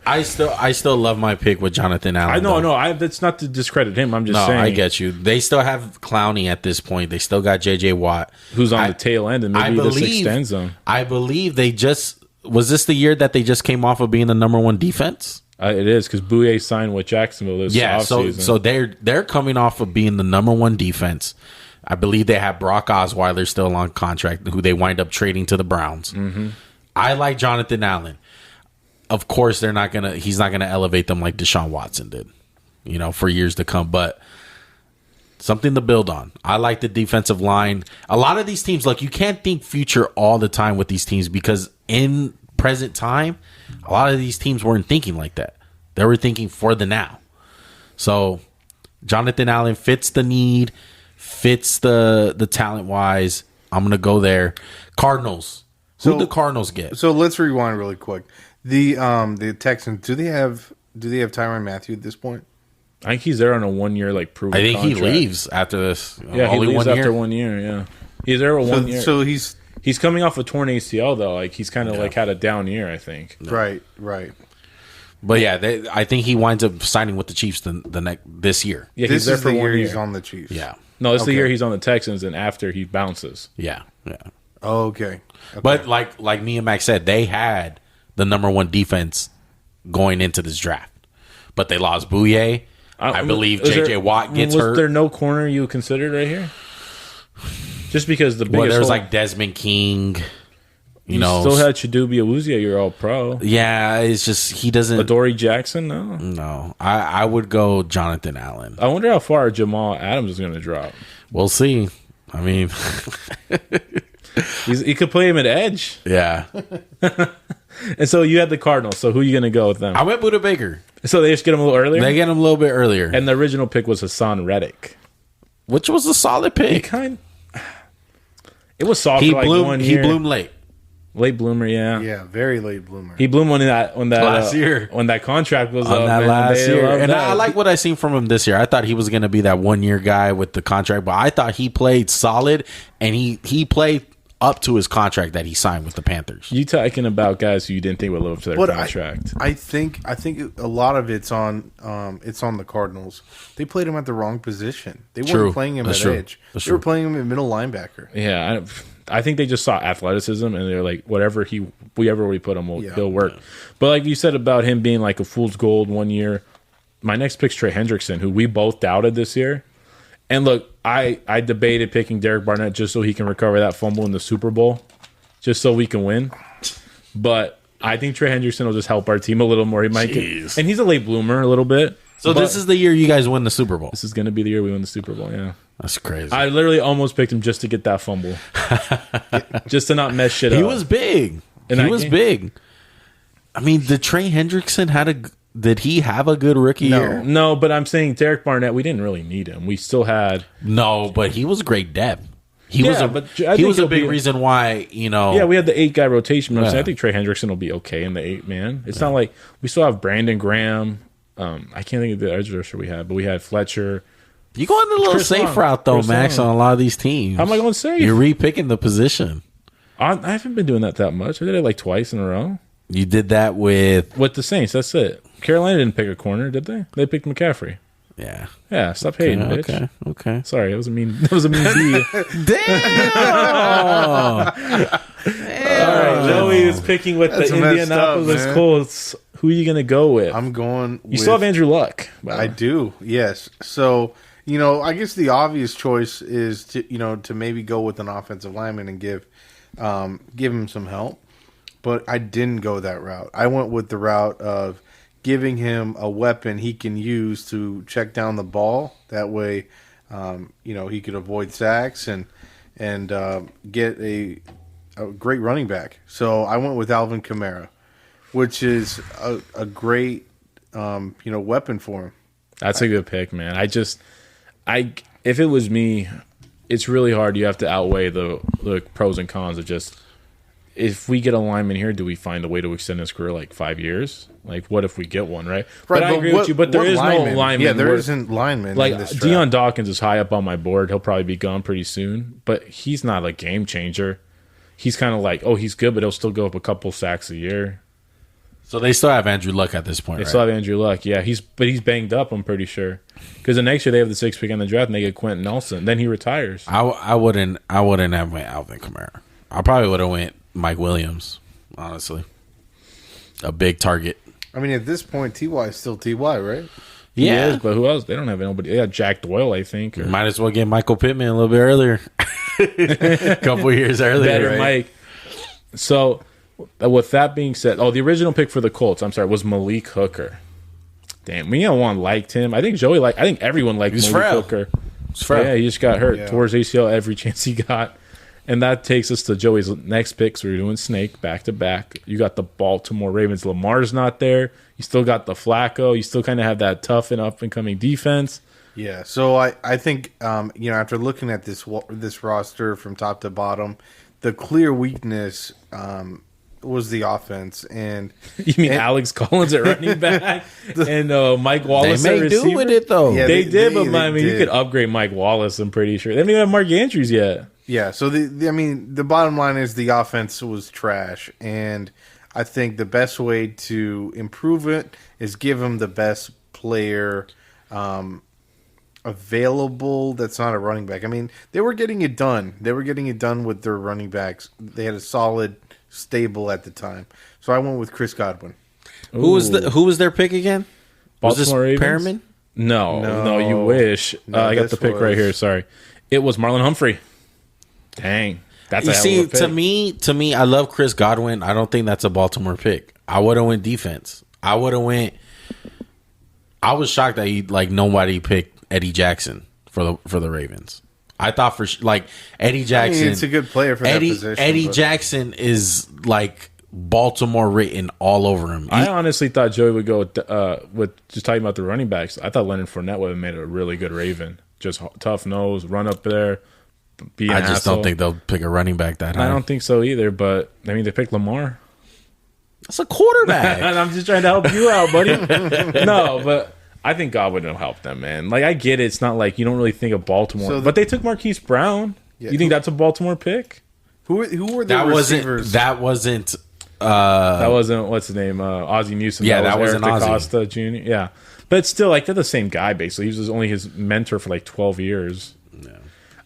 I still love my pick with Jonathan Allen. That's not to discredit him. I'm just saying. I get you. They still have Clowney at this point. They still got J.J. Watt, who's on the tail end, and maybe this extends them. I believe they just was this the year that they just came off of being the number 1 defense. It is because Bouye signed with Jacksonville this offseason. So they're coming off of being the number 1 defense. I believe they have Brock Osweiler still on contract, who they wind up trading to the Browns. Mm-hmm. I like Jonathan Allen. Of course, he's not gonna elevate them like Deshaun Watson did, for years to come. But something to build on. I like the defensive line. A lot of these teams, look, you can't think future all the time with these teams because in present time, a lot of these teams weren't thinking like that. They were thinking for the now. So Jonathan Allen fits the need, fits the talent wise. I'm gonna go there. Cardinals. Who'd the Cardinals get? So let's rewind really quick. The Texans, do they have Tyrann Mathieu at this point? I think he's there on a 1-year proven I think contract. He leaves after this. Yeah, he leaves after 1 year. Yeah, he's there with 1 year. So he's coming off a torn ACL though. He's kind of had a down year. I think. Right. But yeah, I think he winds up signing with the Chiefs this year. Yeah, this he's there is for the 1 year year. he's on the Chiefs. Yeah. No, this is the year he's on the Texans, and after he bounces. Yeah. Oh, okay. But like me and Max said, they had the number 1 defense going into this draft, but they lost Bouye. I believe J.J. Watt gets hurt. Was there no corner you considered right here? Just because the biggest there's Desmond King. You still had Chidobe Awuzie, you're all pro. Yeah, it's just he doesn't. Adoree Jackson, no. No, I would go Jonathan Allen. I wonder how far Jamal Adams is going to drop. We'll see. I mean, he could play him at edge. Yeah. And so you had the Cardinals. So who are you going to go with them? I went Buda Baker. So they just get him a little earlier? They get him a little bit earlier. And the original pick was Hassan Reddick, which was a solid pick. It was soft for 1 year. He bloomed late. Late bloomer, yeah. Yeah, very late bloomer. He bloomed when that last year when that contract was on up. That last year. And I like what I seen from him this year. I thought he was going to be that 1 year guy with the contract, but I thought he played solid, and he played up to his contract that he signed with the Panthers. You talking about guys who you didn't think would live up to their contract? I think a lot of it's on the Cardinals. They played him at the wrong position. They weren't playing him at edge. They were playing him at middle linebacker. Yeah, I think they just saw athleticism and they're like, whatever we put him, he'll work. Yeah. But like you said about him being like a fool's gold 1 year, my next pick's Trey Hendrickson, who we both doubted this year. And look, I debated picking Derek Barnett just so he can recover that fumble in the Super Bowl, just so we can win. But I think Trey Hendrickson will just help our team a little more. He might get, and he's a late bloomer a little bit. So this is the year you guys win the Super Bowl. This is going to be the year we win the Super Bowl. Yeah, that's crazy. I literally almost picked him just to get that fumble, just to not mess shit up. He was big. He was big. I mean, did Trey Hendrickson did he have a good rookie year? No, but I'm saying Derek Barnett, we didn't really need him. We still had but he was great depth. He was a big reason why, Yeah, we had the 8-guy rotation. But I think Trey Hendrickson will be okay in the 8-man. It's not like we still have Brandon Graham. I can't think of the edge rusher we had, but we had Fletcher. You going a little safe route though, Max, on a lot of these teams. How am I going safe? You're repicking the position. I haven't been doing that much. I did it like twice in a row. You did that with the Saints. That's it. Carolina didn't pick a corner, did they? They picked McCaffrey. Yeah. Yeah, stop hating, bitch. Okay. Sorry, that was a mean. That was a mean B. Damn. All right, Joey is picking with That's the messed up, Indianapolis man. Colts. Who are you gonna go with? I'm going. You still have Andrew Luck. by the I way. do. Yes. So I guess the obvious choice is to maybe go with an offensive lineman and give him some help. But I didn't go that route. I went with the route of giving him a weapon he can use to check down the ball. That way, he could avoid sacks and get a great running back. So I went with Alvin Kamara, which is a great weapon for him. That's a good pick, man. If it was me, it's really hard. You have to outweigh the pros and cons of just, if we get a lineman here, do we find a way to extend his career like 5 years? Like, what if we get one, right? But I agree with you. But there is no lineman. Yeah, there isn't lineman. Like in this draft. Deion Dawkins is high up on my board. He'll probably be gone pretty soon. But he's not a game changer. He's kind of like, he's good, but he'll still go up a couple sacks a year. So they still have Andrew Luck at this point, They right? still have Andrew Luck. Yeah, he's banged up, I'm pretty sure. Because the next year they have the 6th pick in the draft and they get Quentin Nelson. Then he retires. I wouldn't have went Alvin Kamara. I probably would have went Mike Williams, honestly. A big target. I mean, at this point, Ty is still Ty, right? He Yeah. is, but who else? They don't have nobody. They got Jack Doyle, I think. Or Might as well get Michael Pittman a little bit earlier. A couple years earlier. better right? Mike. So, with that being said, the original pick for the Colts, was Malik Hooker. Damn, we don't want liked him. I think I think everyone liked He's Malik frail. Hooker. It's frail. Yeah, he just got hurt. Yeah. Tore his ACL every chance he got. And that takes us to Joey's next pick. So we're doing Snake back to back. You got the Baltimore Ravens. Lamar's not there. You still got the Flacco. You still kind of have that tough and up and coming defense. Yeah. So I think after looking at this roster from top to bottom, the clear weakness was the offense. And You mean Alex Collins at running back and Mike They Wallace at may do receiver? with it, though. Yeah, They did, but they you did. could upgrade Mike Wallace, I'm pretty sure. They don't even have Mark Andrews yet. yeah, so the bottom line is the offense was trash, and I think the best way to improve it is give him the best player available that's not a running back. I mean, they were getting it done. They were getting it done with their running backs. They had a solid stable at the time. So I went with Chris Godwin. Who was their pick again? Was this Baltimore Ravens? Perriman? No, you wish. No, I got the this pick right was- here. Sorry. It was Marlon Humphrey. Dang. That's You a hell see, of a pick. to me, I love Chris Godwin. I don't think that's a Baltimore pick. I would have went defense. I was shocked that nobody picked Eddie Jackson for the Ravens. I thought Eddie Jackson. it's a good player for that position. Eddie but- Jackson is like Baltimore written all over him. I honestly thought Joey would go with just talking about the running backs. I thought Leonard Fournette would have made a really good Raven. Just tough nose, run up there, be an I just asshole. don't think they'll pick a running back that high. I don't think so either, but I mean, they picked Lamar. That's a quarterback. And I'm just trying to help you out, buddy. No, but I think Godwin will help them, man. Like, I get it. It's not like you don't really think of Baltimore. But they took Marquise Brown. Yeah. You think that's a Baltimore pick? Who were the that receivers? that wasn't That wasn't, what's his name? Ozzie Newsome. Yeah, that was that wasn't Eric Ozzie. DaCosta Jr. Yeah. But still, like, they're the same guy, basically. He was only his mentor for like 12 years.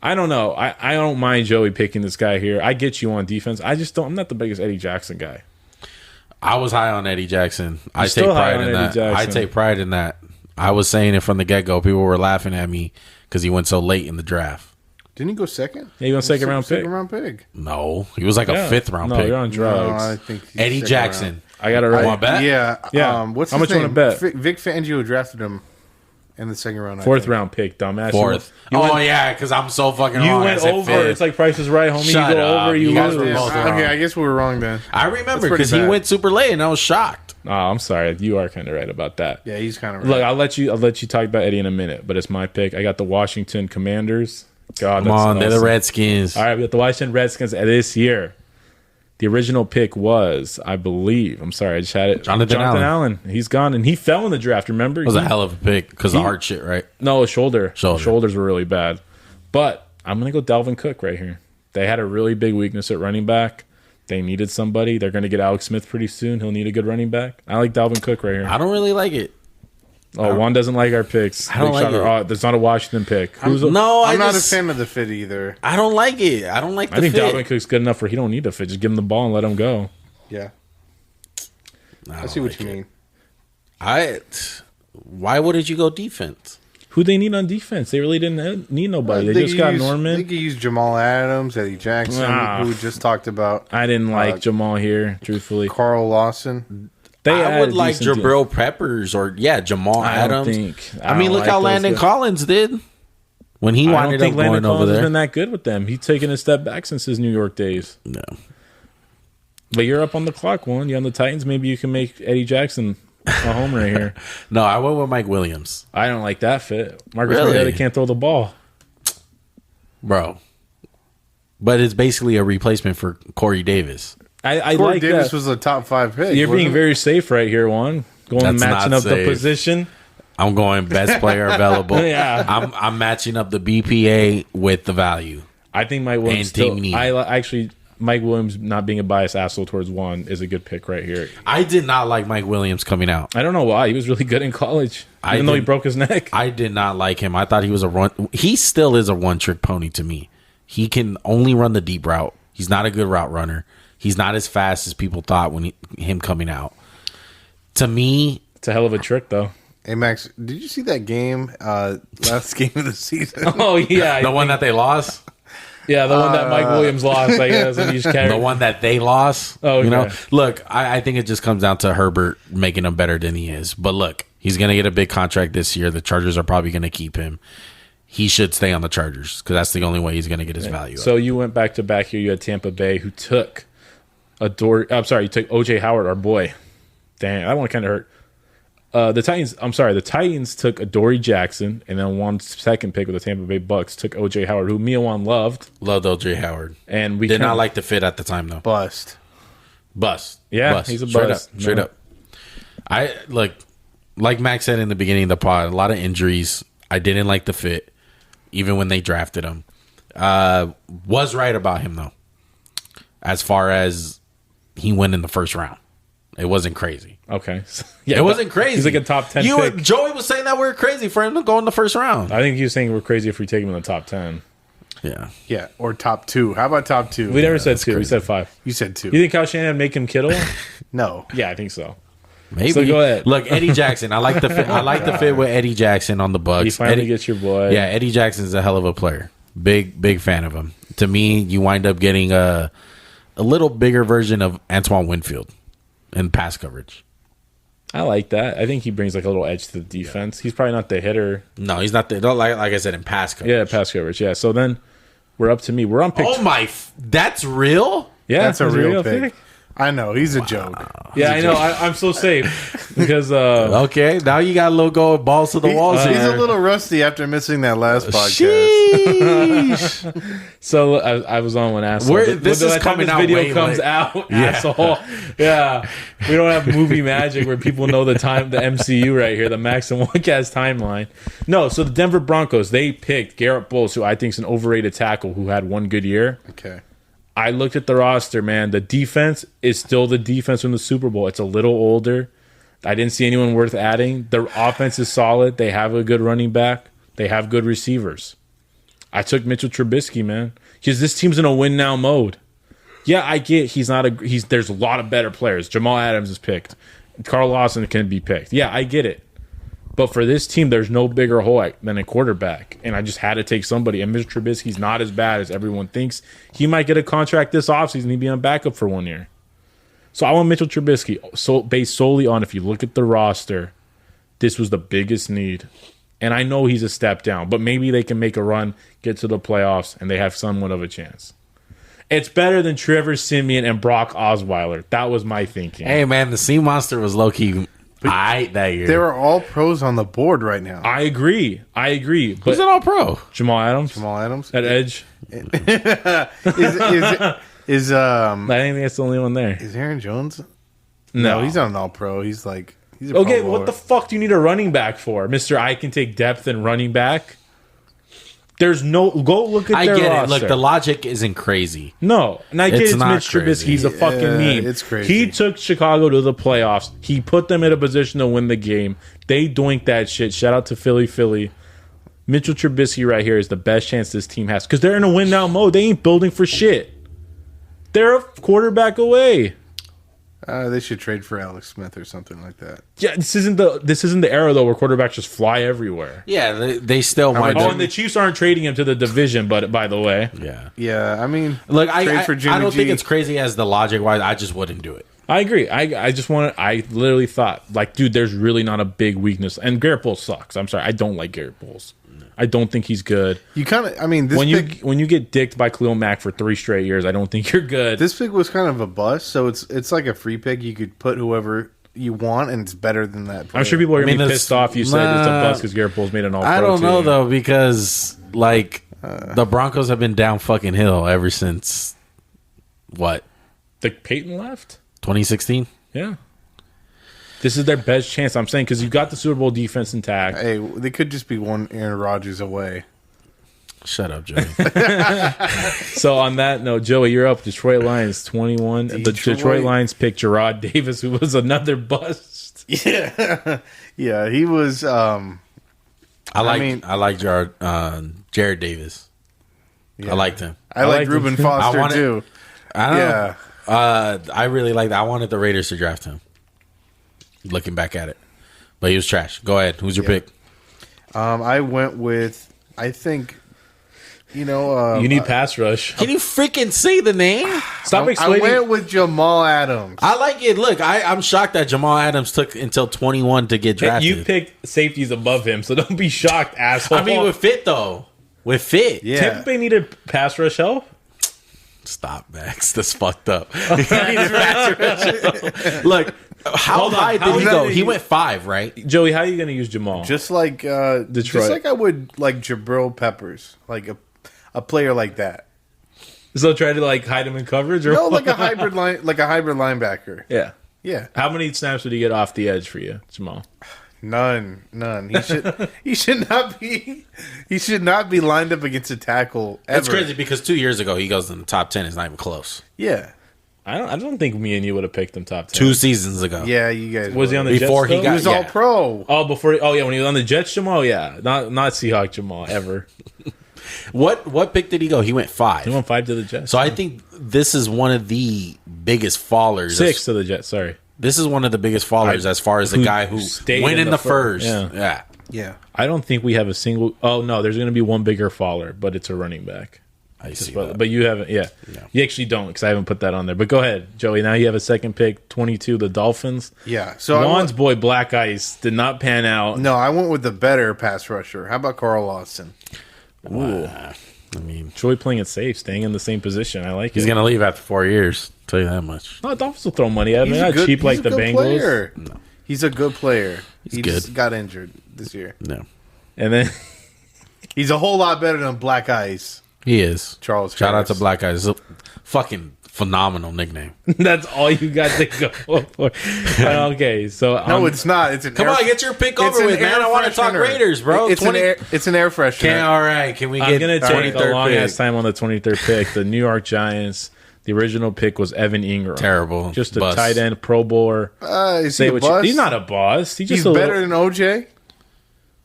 I don't know. I don't mind Joey picking this guy here. I get you on defense. I'm not the biggest Eddie Jackson guy. I was high on Eddie Jackson. I take still high pride on in Eddie that. Jackson. I take pride in that. I was saying it from the get go. People were laughing at me because he went so late in the draft. Didn't he go second? Yeah, he went second round pick. Second round pick. No, he was like Yeah. a fifth round No, pick. you're on drugs. No, I think he's Eddie second Jackson. round. I got it right. Want to bet? Yeah. Yeah. What's How his much you name? wanna bet? Vic Fangio drafted him in the second round. I Fourth think. round pick, dumbass. Fourth. You went, Yeah, because I'm so fucking you wrong. I went said over. fifth. It's like Price is Right, homie. Shut you go up. over, you You guys lose. were both wrong. Okay, I guess we were wrong then. I remember That's pretty because he bad. went super late and I was shocked. Oh, I'm sorry. You are kind of right about that. Yeah, he's kind of right. Look, I'll let you talk about Eddie in a minute, but it's my pick. I got the Washington Commanders. God, Come on, they're the awesome. Redskins. All right, we got the Washington Redskins this year. The original pick was, I believe, I'm sorry, I just had it. Jonathan Allen. He's gone, and he fell in the draft, remember? That was a hell of a pick because of heart shit, right? No, shoulder. Shoulder. Shoulders were really bad. But I'm going to go Dalvin Cook right here. They had a really big weakness at running back. They needed somebody. They're going to get Alex Smith pretty soon. He'll need a good running back. I like Dalvin Cook right here. I don't really like it. Oh, Juan doesn't like our picks. I don't like it. That's not a Washington pick. I'm not a fan of the fit either. I don't like it. I don't like the I think fit. Dalvin Cook's good enough for he don't need a fit. Just give him the ball and let him go. Yeah. I see what you mean. Why wouldn't you go defense? Who they need on defense? They really didn't need nobody. They just got Norman. They could use Jamal Adams, Eddie Jackson, who we just talked about. I didn't like Jamal here, truthfully. Carl Lawson. I would like Jabril Peppers or Jamal Adams. I mean, look how Landon Collins did when he wanted up going over there. Has been that good with them. He's taken a step back since his New York days. No, but you're up on the clock, one. You're on the Titans. Maybe you can make Eddie Jackson a home right here. No, I went with Mike Williams. I don't like that fit. Marcus Mariota can't throw the ball, bro. But it's basically a replacement for Corey Davis. I Corey like Davis that. was a top 5 pick. You're being very safe right here, Juan. Matching up the position. I'm going best player available. Yeah, I'm matching up the BPA with the value. I think Mike Williams. Mike Williams not being a biased asshole towards Juan is a good pick right here. I did not like Mike Williams coming out. I don't know why. He was really good in college, even though he broke his neck. I did not like him. I thought he was a run. He still is a one-trick pony to me. He can only run the deep route. He's not a good route runner. He's not as fast as people thought when him coming out. To me, it's a hell of a trick, though. Hey, Max, did you see that game, last game of the season? Oh, yeah. The one that they lost? Yeah, the one that Mike Williams lost, I guess. And the one that they lost? Oh, okay. Look, I think it just comes down to Herbert making him better than he is. But look, he's going to get a big contract this year. The Chargers are probably going to keep him. He should stay on the Chargers because that's the only way he's going to get his value. So you went back to back here. You had Tampa Bay, who took you took OJ Howard, our boy. Dang, that one kind of hurt. The Titans took Adoree Jackson, and then one second pick with the Tampa Bay Bucks took OJ Howard, who me and Juan loved. Loved OJ Howard. And we did not like the fit at the time, though. Bust. Yeah, he's a bust. Straight up. I like Max said in the beginning of the pod, a lot of injuries. I didn't like the fit, even when they drafted him. Was right about him, though. As far as he went in the first round. It wasn't crazy. Okay. Yeah, it wasn't crazy. He's like a top 10 pick. Joey was saying that we're crazy for him to go in the first round. I think he was saying we're crazy if we take him in the top 10. Yeah. Yeah, or top 2. How about top 2? We never said 2. Crazy. We said 5. You said 2. You think Kyle Shanahan make him Kittle? No. Yeah, I think so. Maybe. So go ahead. Look, Eddie Jackson. I like the fit. I like the fit with Eddie Jackson on the Bucs. You finally get your boy. Yeah, Eddie Jackson's a hell of a player. Big fan of him. To me, you wind up getting a little bigger version of Antoine Winfield in pass coverage. I like that. I think he brings like a little edge to the defense. He's probably not the hitter. No, he's not. Like I said, in pass coverage. Yeah, pass coverage. Yeah. So then we're up to me. We're on pick. Oh my! That's real. Yeah, that's a real pick. I know he's a joke. Yeah, I know. I'm so safe because. Okay, now you got a little go balls to the walls. He's a little rusty after missing that last podcast. So I was on when asked. This is coming out. Video comes out, asshole. Yeah, we don't have movie magic where people know the MCU right here, the Max and Onecast timeline. No, so the Denver Broncos, they picked Garrett Bowles, who I think is an overrated tackle who had one good year. Okay. I looked at the roster, man. The defense is still the defense from the Super Bowl. It's a little older. I didn't see anyone worth adding. Their offense is solid. They have a good running back. They have good receivers. I took Mitchell Trubisky, man, because this team's in a win now mode. Yeah, I get there's a lot of better players. Jamal Adams is picked. Carl Lawson can be picked. Yeah, I get it. But for this team, there's no bigger hole than a quarterback. And I just had to take somebody. And Mr. Trubisky's not as bad as everyone thinks. He might get a contract this offseason. He'd be on backup for 1 year. So I want Mitchell Trubisky, based solely on, if you look at the roster, this was the biggest need. And I know he's a step down. But maybe they can make a run, get to the playoffs, and they have somewhat of a chance. It's better than Trevor Siemian and Brock Osweiler. That was my thinking. Hey, man, the Sea Monster was low-key... that year. They were all pros on the board right now. I agree. But who's an all pro? Jamal Adams at edge. I think that's the only one there. Is Aaron Jones? No, he's not an all pro. He's okay. What the fuck do you need a running back for, Mister? I can take depth and running back. There's no go look at I their get roster. it. Look, the logic isn't crazy. No, and I get It's it's not Mitch crazy. Trubisky. He's a fucking meme. It's crazy. He took Chicago to the playoffs. He put them in a position to win the game. They doinked that shit. Shout out to Philly. Mitchell Trubisky right here is the best chance this team has because they're in a win now mode. They ain't building for shit. They're a quarterback away. They should trade for Alex Smith or something like that. Yeah, this isn't the era though where quarterbacks just fly everywhere. Yeah, they still might. Oh, and the Chiefs aren't trading him to the division, but by the way, Yeah. Yeah, I mean, Look, trade I for Jimmy don't G. think it's crazy as the logic wise. I just wouldn't do it. I agree. I just wanted. I literally thought like, dude, there's really not a big weakness. And Garrett Bowles sucks. I'm sorry, I don't like Garrett Bowles. I don't think he's good. You kind of, I mean, this When pick, you get dicked by Khalil Mack for 3 straight years, I don't think you're good. this pick was kind of a bust. So it's like a free pick. You could put whoever you want, and it's better than that. I'm sure people are gonna be it's- pissed off. You said it's a bust because Garrett Bowles made an all-pro I don't know team. though because like the Broncos have been down fucking hill ever since what Like Peyton left. 2016. Yeah. This is their best chance. I'm saying because you got the Super Bowl defense intact. Hey, they could just be one Aaron Rodgers away. Shut up, Joey. So on that note, Joey, you're up. Detroit Lions 21. The Detroit Lions picked Gerard Davis, who was another bust. Yeah, yeah, he was. I mean- like Jared Davis. Yeah. I liked him. I like liked Reuben him. Foster I wanted- too. I don't Yeah. know. I really liked. I wanted the Raiders to draft him. Looking back at it, but he was trash. Go ahead. Who's your pick? I went with. I think. You know, You need pass rush. Can you freaking say the name? Stop I explaining. went with Jamal Adams. I like it. Look, I'm shocked that Jamal Adams took until 21 to get drafted. You picked safeties above him, so don't be shocked, asshole. I mean, with fit though, with fit. Yeah. Tampa Bay needed pass rush help. Stop, Max. That's fucked up. Look, how Hold on. high How did he is go? that- He went 5, right? Joey, how are you going to use Jamal? Just like Detroit. just like I would like Jabril Peppers, like a player like that. So try to like hide him in coverage, or No, what? like a hybrid linebacker. Yeah. Yeah, How many snaps would he get off the edge for you, Jamal? none. He should not be lined up against a tackle. Ever. That's crazy because 2 years ago he goes in the top 10. It's not even close. Yeah, I don't think me and you would have picked him top 10. 2 seasons ago. yeah. You guys Was he on the Before Jets? he though? got- He was Yeah. all pro. Oh, when he was on the Jets, Jamal, yeah, not Seahawk Jamal ever. What pick did he go? He went 5. He went 5 to the Jets. So I think this is one of the biggest fallers. 6 to the Jets. Sorry, This is one of the biggest fallers as far as the who guy who stayed went in in the the first. Yeah. Yeah. Yeah, I don't think we have a single. Oh no, there's going to be one bigger faller, but it's a running back. I see that. But you haven't. Yeah, you actually don't because I haven't put that on there. But go ahead, Joey. Now you have a second pick, 22, the Dolphins. yeah. So Juan's boy Black Ice did not pan out. I went with the better pass rusher. How about Carl Lawson? Ooh. I mean, Joey playing it safe, staying in the same position. I like he's it. going to leave after 4 years. Tell you that much. No, Dolphins will throw money at him. He's They're a not good, cheap like he's the a good Bengals. player. He's a good player. He good. just got injured this year. No. And then He's a whole lot better than Black Ice. He is. Charles Shout out to Harris. Black Eyes. It's a fucking phenomenal nickname. that's all you got to go for. Okay, so No, it's not. It's an Come air, on, get your pick it's over an with, man. air I want to talk freshener. Raiders, bro. It's an air freshener. Can, all right. Can we I'm get going to take a 23rd long ass pick? time on the 23rd pick. The New York Giants. The original pick was Evan Ingram. Terrible. Just a Bust. tight end, Pro Bowler. Is he a Say what bust? he's not a boss. He's just He's a better little, than OJ.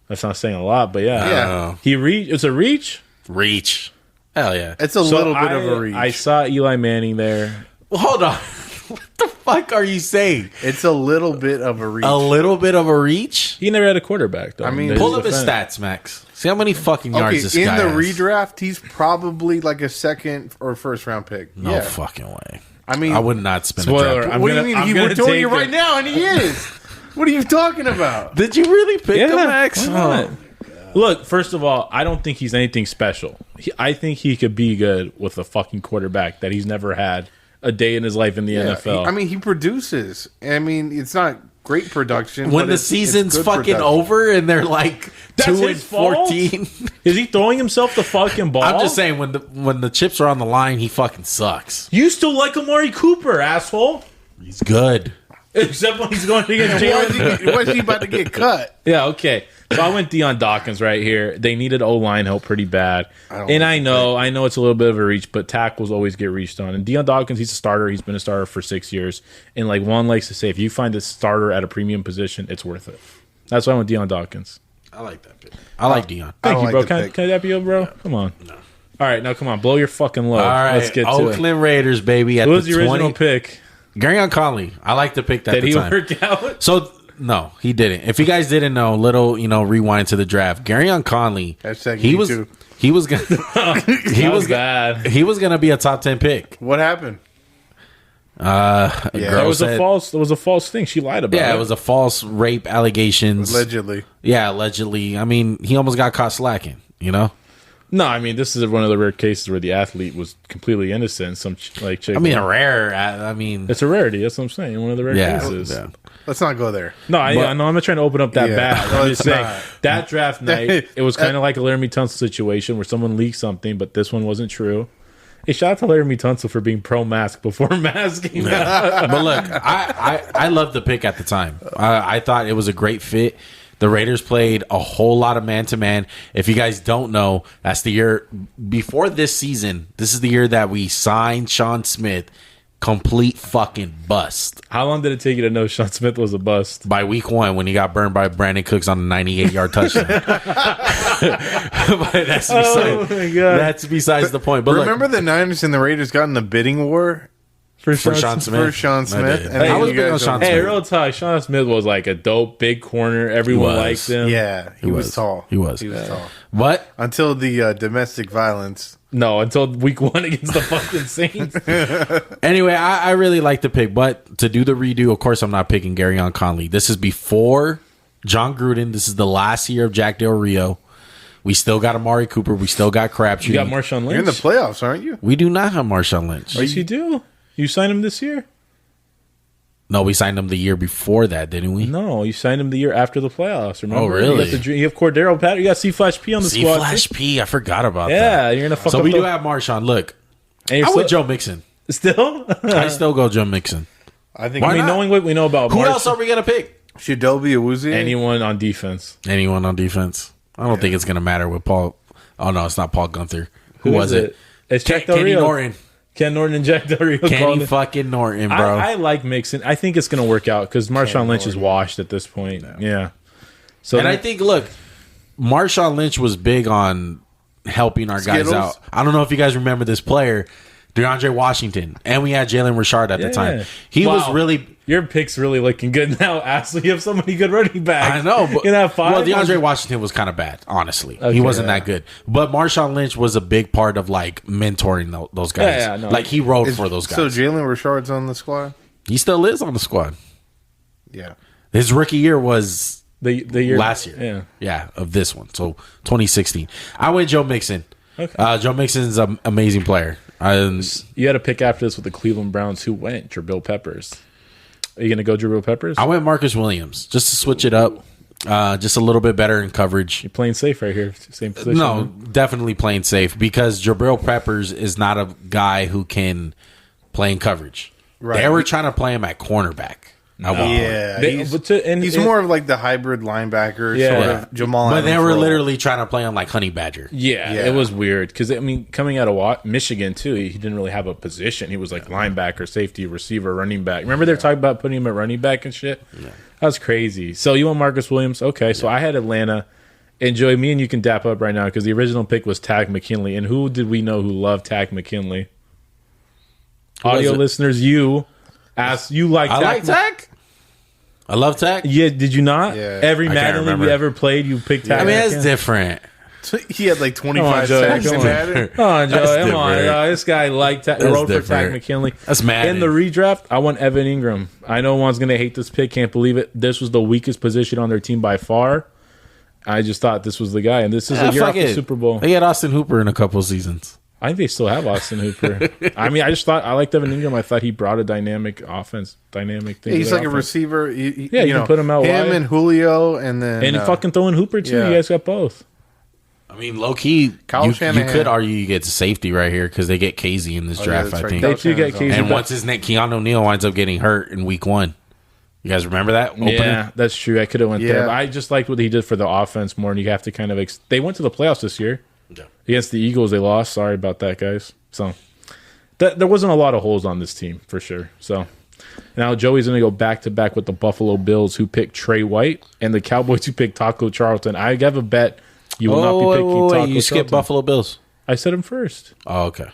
that's not saying a lot, but yeah. Yeah. He it's a reach. Reach. Hell yeah. It's a So little bit of a reach. I saw Eli Manning there. Well, hold on. What the fuck are you saying? It's a little bit of a reach. A little bit of a reach? He never had a quarterback, though. I mean, There's Pull up his defense. stats, Max. See how many fucking yards this Okay, in guy the has. redraft, he's probably like a second or first round pick. No yeah. fucking way. I mean, I would not spend Spoiler, a draft. I'm what gonna- do you I'm mean? gonna We're doing take it right it. now, and he is. What are you talking about? Did you really pick him, Yeah, Max? why not? Look, first of all, I don't think he's anything special. I think he could be good with a fucking quarterback that he's never had a day in his life in the NFL. He produces. I mean, it's not great production. When but the it's season's good fucking production. over and they're like That's 2 and his fault? 14. Is he throwing himself the fucking ball? I'm just saying when the chips are on the line, he fucking sucks. You still like Amari Cooper, asshole. He's good. Except when he's going against Jalen. Was he about to get cut? Yeah, okay. So I went Deion Dawkins right here. They needed O-line help pretty bad. I know it's a little bit of a reach, but tackles always get reached on. And Deion Dawkins, he's a starter. He's been a starter for 6 years. And like Juan likes to say, if you find a starter at a premium position, it's worth it. That's why I went Deion Dawkins. I like that pick. I like Deion. Thank you, bro. Can I dap you up, bro? Come on. No. All right, now come on. Blow your fucking load. All right. Let's get to it. Oakland Raiders, baby. Who was the original pick? Garyon Conley. I like the pick that Did he work out? So no, he didn't. If you guys didn't know, little rewind to the draft. Garyon Conley. He was gonna bad. He was gonna be a top 10 pick. What happened? There was a false thing. She lied about it. Yeah, it was a false rape allegations. Allegedly. Yeah, allegedly. I mean, he almost got caught slacking, No, I mean, this is one of the rare cases where the athlete was completely innocent. Some chick. I mean, it's a rarity. That's what I'm saying. One of the rare cases. Yeah. Let's not go there. No, I know. I'm not trying to open up that bad. I'm just saying that draft night, it was kind of like a Laramie Tunsil situation where someone leaked something, but this one wasn't true. Hey, shout out to Laramie Tunsil for being pro-mask before masking. But look, I loved the pick at the time. I thought it was a great fit. The Raiders played a whole lot of man-to-man. If you guys don't know, that's the year before this season. This is the year that we signed Sean Smith. Complete fucking bust. How long did it take you to know Sean Smith was a bust? By week 1, when he got burned by Brandon Cooks on a 98-yard touchdown. But that's besides the point. But remember the Niners and the Raiders got in the bidding war? For Sean Smith. For Sean Smith. And I was big on Sean Smith. Hey, real talk. Sean Smith was like a dope, big corner. Everyone liked him. Yeah, he was tall. He was tall. What? Until the domestic violence. No, until week 1 against the fucking Saints. Anyway, I really like the pick, but to do the redo, of course, I'm not picking Garyon Conley. This is before John Gruden. This is the last year of Jack Del Rio. We still got Amari Cooper. We still got Crabtree. You got Marshawn Lynch. You're in the playoffs, aren't you? We do not have Marshawn Lynch. Yes, you do. You signed him this year? No, we signed him the year before that, didn't we? No, you signed him the year after the playoffs. Remember? Oh, really? You have Cordero Patterson. You got C-Flash P on the squad. C-Flash P. I forgot about that. Yeah, you're gonna fuck So up we do have Marshawn. Look, I went Joe Mixon. Still? I still go Joe Mixon. I think. Knowing what we know about who else are we gonna pick? Chidobe Awuzie? Anyone on defense? Anyone on defense? I don't think it's gonna matter with Paul. Oh no, it's not Paul Gunther. Who was it? It's Jack Del Kenny Rio. Norton. Ken Norton and Jack Del Rio. Kenny fucking Norton, bro. I like Mixon. I think it's going to work out because Marshawn Lynch is washed at this point. Yeah. So I think, look, Marshawn Lynch was big on helping our guys out. I don't know if you guys remember this player, DeAndre Washington, and we had Jalen Richard at the time. He was really... Your pick's really looking good now, Ashley. You have so many good running backs. I know. But, you have 5. Well, DeAndre Washington was kind of bad, honestly. Okay, he wasn't that good. But Marshawn Lynch was a big part of, like, mentoring those guys. Like, he rode for those guys. So Jalen Richard's on the squad? He still is on the squad. Yeah. His rookie year was the year last year. Yeah, of this one. So, 2016. I went Joe Mixon. Okay. Joe Mixon's an amazing player. You had to pick after this with the Cleveland Browns. Who went? Jabril Peppers. Are you going to go Jabril Peppers? I went Marcus Williams just to switch it up. Just a little bit better in coverage. You're playing safe right here. Same position. No, definitely playing safe because Jabril Peppers is not a guy who can play in coverage. Right. They were trying to play him at cornerback. Yeah, he's more of like the hybrid linebacker, sort of Jamal. But they were literally trying to play him like Honey Badger. Yeah, it was weird because I mean, coming out of Michigan too, he didn't really have a position. He was like linebacker, safety, receiver, running back. Remember they were talking about putting him at running back and shit. Yeah. That was crazy. So you want Marcus Williams? Okay, so I had Atlanta. Enjoy me and you can dap up right now because the original pick was Takk McKinley, and who did we know who loved Takk McKinley? Audio listeners, you asked. You like? I like Takk. I love Takk. Yeah, did you not? Yeah. Every Madden league you ever played, you picked Takk. I mean, that's different. He had like 25 sacks in Madden. Come on, Joe. Come on. This guy wrote for Takk McKinley. That's mad. In the redraft, I want Evan Ingram. I know one's going to hate this pick. Can't believe it. This was the weakest position on their team by far. I just thought this was the guy. And this is a year off the Super Bowl. They had Austin Hooper in a couple seasons. I think they still have Austin Hooper. I mean, I just thought I liked Evan Ingram. I thought he brought a dynamic offense, dynamic thing. Yeah, he's like a receiver. You can put him out wide. Him and Julio, and then fucking throwing Hooper too. Yeah. You guys got both. I mean, low key, you could argue you get to safety right here because they get Casey in this draft. I think they do get Casey, and once his name Keanu Neal winds up getting hurt in week 1. You guys remember that opener? Yeah, that's true. I could have went there. Yeah. But I just liked what he did for the offense more, and you have to kind of they went to the playoffs this year. Yeah. Against the Eagles, they lost. Sorry about that, guys. So there wasn't a lot of holes on this team for sure. So now Joey's going to go back to back with the Buffalo Bills, who picked Trey White, and the Cowboys, who picked Taco Charlton. I have a bet you will not be picking Taco Charlton. You skipped Buffalo Bills. I said him first. Oh, okay.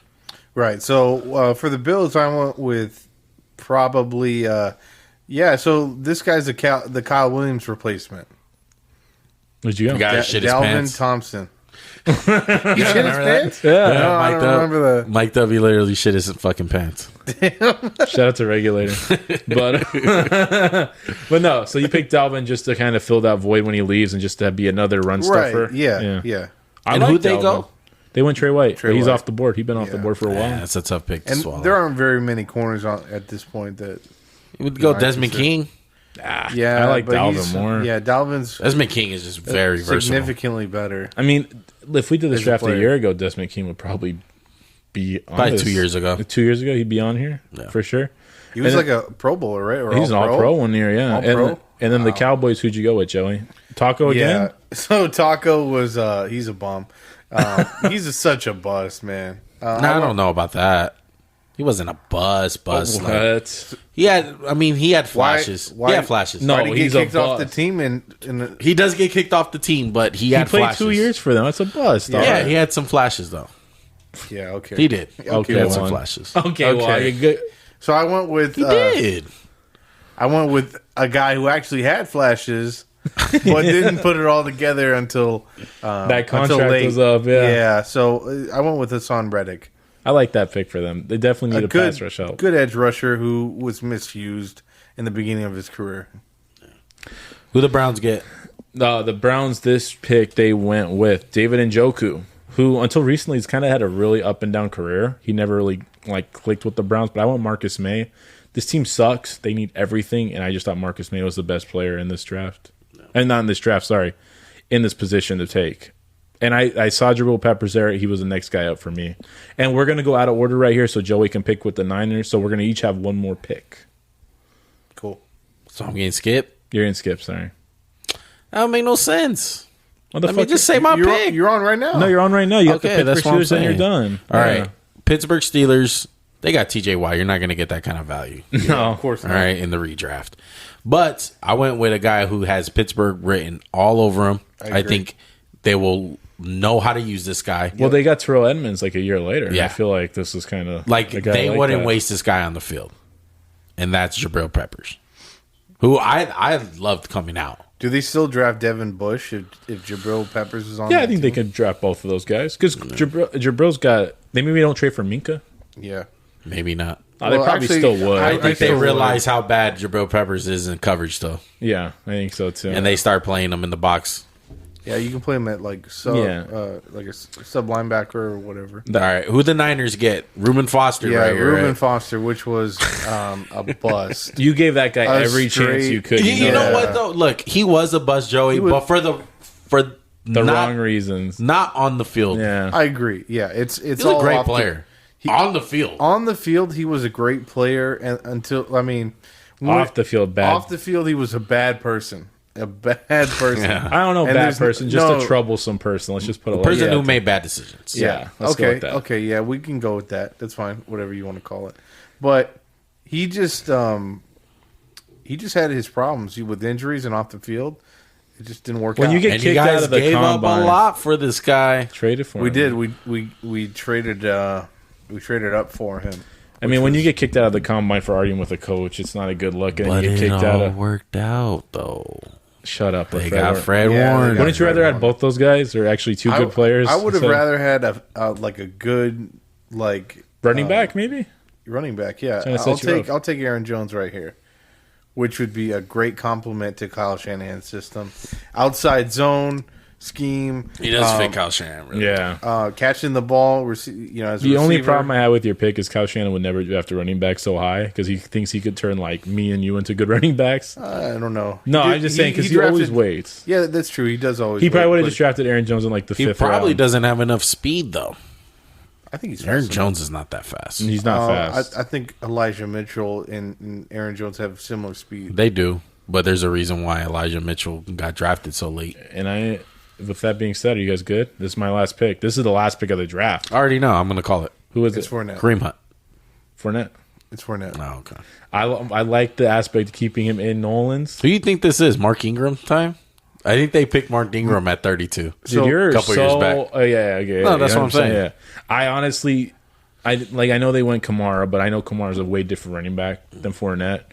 Right. So for the Bills, I went with probably so this guy's the Kyle Williams replacement. Where'd you go? You got shit his Dalvin pants. Thompson. You shit his pants? Yeah. No, I don't remember the. Mike W literally shit his fucking pants. Shout out to regulator. But no, so you picked Dalvin just to kind of fill that void when he leaves and just to be another run stuffer. Right. Yeah. And who'd they go? They went Trey White. Trey He's White. off the board. He's been off the board for a while. Yeah, that's a tough pick to And swallow. there aren't very many corners at this point that. You would go I Desmond consider- King. Yeah, I like but Dalvin more. Yeah, Dalvin's Desmond King is just very versatile. significantly better. I mean, if we did this As a draft a player. year ago, Desmond King would probably be on Probably this. 2 years ago. 2 years ago, he'd be on here for sure. He was And like a Pro Bowler, right? Or He's an all-pro 1 year, yeah. All-pro? And then the Cowboys, who'd you go with, Joey? Taco again? Yeah. So Taco was he's a bum. He's such a bust, man. I don't know about that. He wasn't a bust. Like, What? he had flashes. Why- He had flashes. No, Why did he he's get a kicked off the bust. team? And He does get kicked off the team, but he He had played flashes. 2 years for them. That's a bust. Yeah. all Yeah, right. he had some flashes though. yeah, okay, He did. Okay, He had some one. flashes. Okay, well, Okay. you're good. So I went with He did. I went with a guy who actually had flashes, but didn't put it all together until That contract until late. was up, yeah. Yeah, so I went with Hassan Reddick, I like that pick for them. They definitely need a pass rush help. good edge rusher who was misused in the beginning of his career. Who the Browns get? The Browns, this pick, they went with David Njoku, who until recently has kind of had a really up and down career. He never really clicked with the Browns, but I want Marcus May. This team sucks. They need everything, and I just thought Marcus May was the best player in this draft. And not in this draft, sorry, in this position to take. And I saw Jabril Peppers there. He was the next guy up for me. And we're going to go out of order right here so Joey can pick with the Niners. So we're going to each have one more pick. Cool. So I'm getting skipped. You're in skip, sorry. That don't make no sense. What the Let me fuck? just say my You're pick. you're on right now. No, you're on right now. You have to Okay, pick that's for what I'm Steelers and you're saying. done. All Yeah. right. Pittsburgh Steelers, they got TJ Watt. You're not going to get that kind of value. No. Of course All not. right, in the redraft. But I went with a guy who has Pittsburgh written all over him. I agree. think they will know how to use this guy. Well, they got Terrell Edmonds a year later. Yeah. I feel like this is kind of Like they wouldn't that. waste this guy on the field, and that's Jabril Peppers, who I loved coming out. Do they still draft Devin Bush if Jabril Peppers is on? Yeah, I that think they team? could draft both of those guys because Jabril's got. They maybe don't trade for Minka. Yeah. Maybe not. They Well, probably actually, still would. I I think think they they would. realize how bad Jabril Peppers is in coverage, though, Yeah, I think so too. and they start playing him in the box. Yeah, you can play him at like sub linebacker or whatever. All right, who the Niners get? Reuben Foster, Yeah, right? Reuben right? Foster, which was a bust. You gave that guy A every chance straight- you could. You know Yeah. what though? Look, he was a bust, Joey, was- but for the not, wrong reasons. not on the field. Yeah, I agree. Yeah, it's He's all a great off the- player on the field. on the field, he was a great player, and until when- off the field bad. off the field, he was a bad person. A bad person. Yeah. I don't know, And bad there's person, just no- a troublesome person. Let's just put it like Person that. who made bad decisions. Yeah, let's go okay. with that. Okay. Yeah, we can go with that. That's fine. Whatever you want to call it. But he just had his problems with injuries and off the field. It just didn't work When out. you get And you kicked out guys of the gave up combine, a lot for this guy. traded for we him. did. We traded up for him. I mean, when you get kicked out of the combine for arguing with a coach, it's not a good look. And But you get it kicked out all of. worked out though. Shut up. They Fred got Warner. Fred Yeah, Warner. they got Wouldn't you rather Fred had Warner. both those guys? Or actually two good players. I would have instead of rather had a good running back, maybe. running back. Yeah, Trying to set you up. I'll take Aaron Jones right here, which would be a great compliment to Kyle Shanahan's system. Outside zone scheme. He does fit Kyle Shanahan. Really. Yeah. Catching the ball. As The a only receiver. problem I have with your pick is Kyle Shannon would never draft a running back so high because he thinks he could turn like me and you into good running backs. I don't know. No, He did- I'm just saying because he drafted- always waits. Yeah, that's true. He does always. He probably wait, would have but just drafted Aaron Jones in like the He fifth probably round. doesn't have enough speed though. I think he's Aaron fast Jones is not that fast. He's not fast. I think Elijah Mitchell and Aaron Jones have similar speed. They do, but there's a reason why Elijah Mitchell got drafted so late. And with that being said, are you guys good? This is my last pick. This is the last pick of the draft. I already know. I'm going to call it. Who is It's it? Fournette. Kareem Hunt. Fournette. It's Fournette. Oh, okay. I like the aspect of keeping him in Nolan's. Who do you think this is? Mark Ingram time? I think they picked Mark Ingram at 32. Dude, So- you're a couple so, years back. Oh yeah, okay. No, that's what I'm saying. Yeah, I honestly, I know they went Kamara, but I know Kamara's a way different running back than Fournette.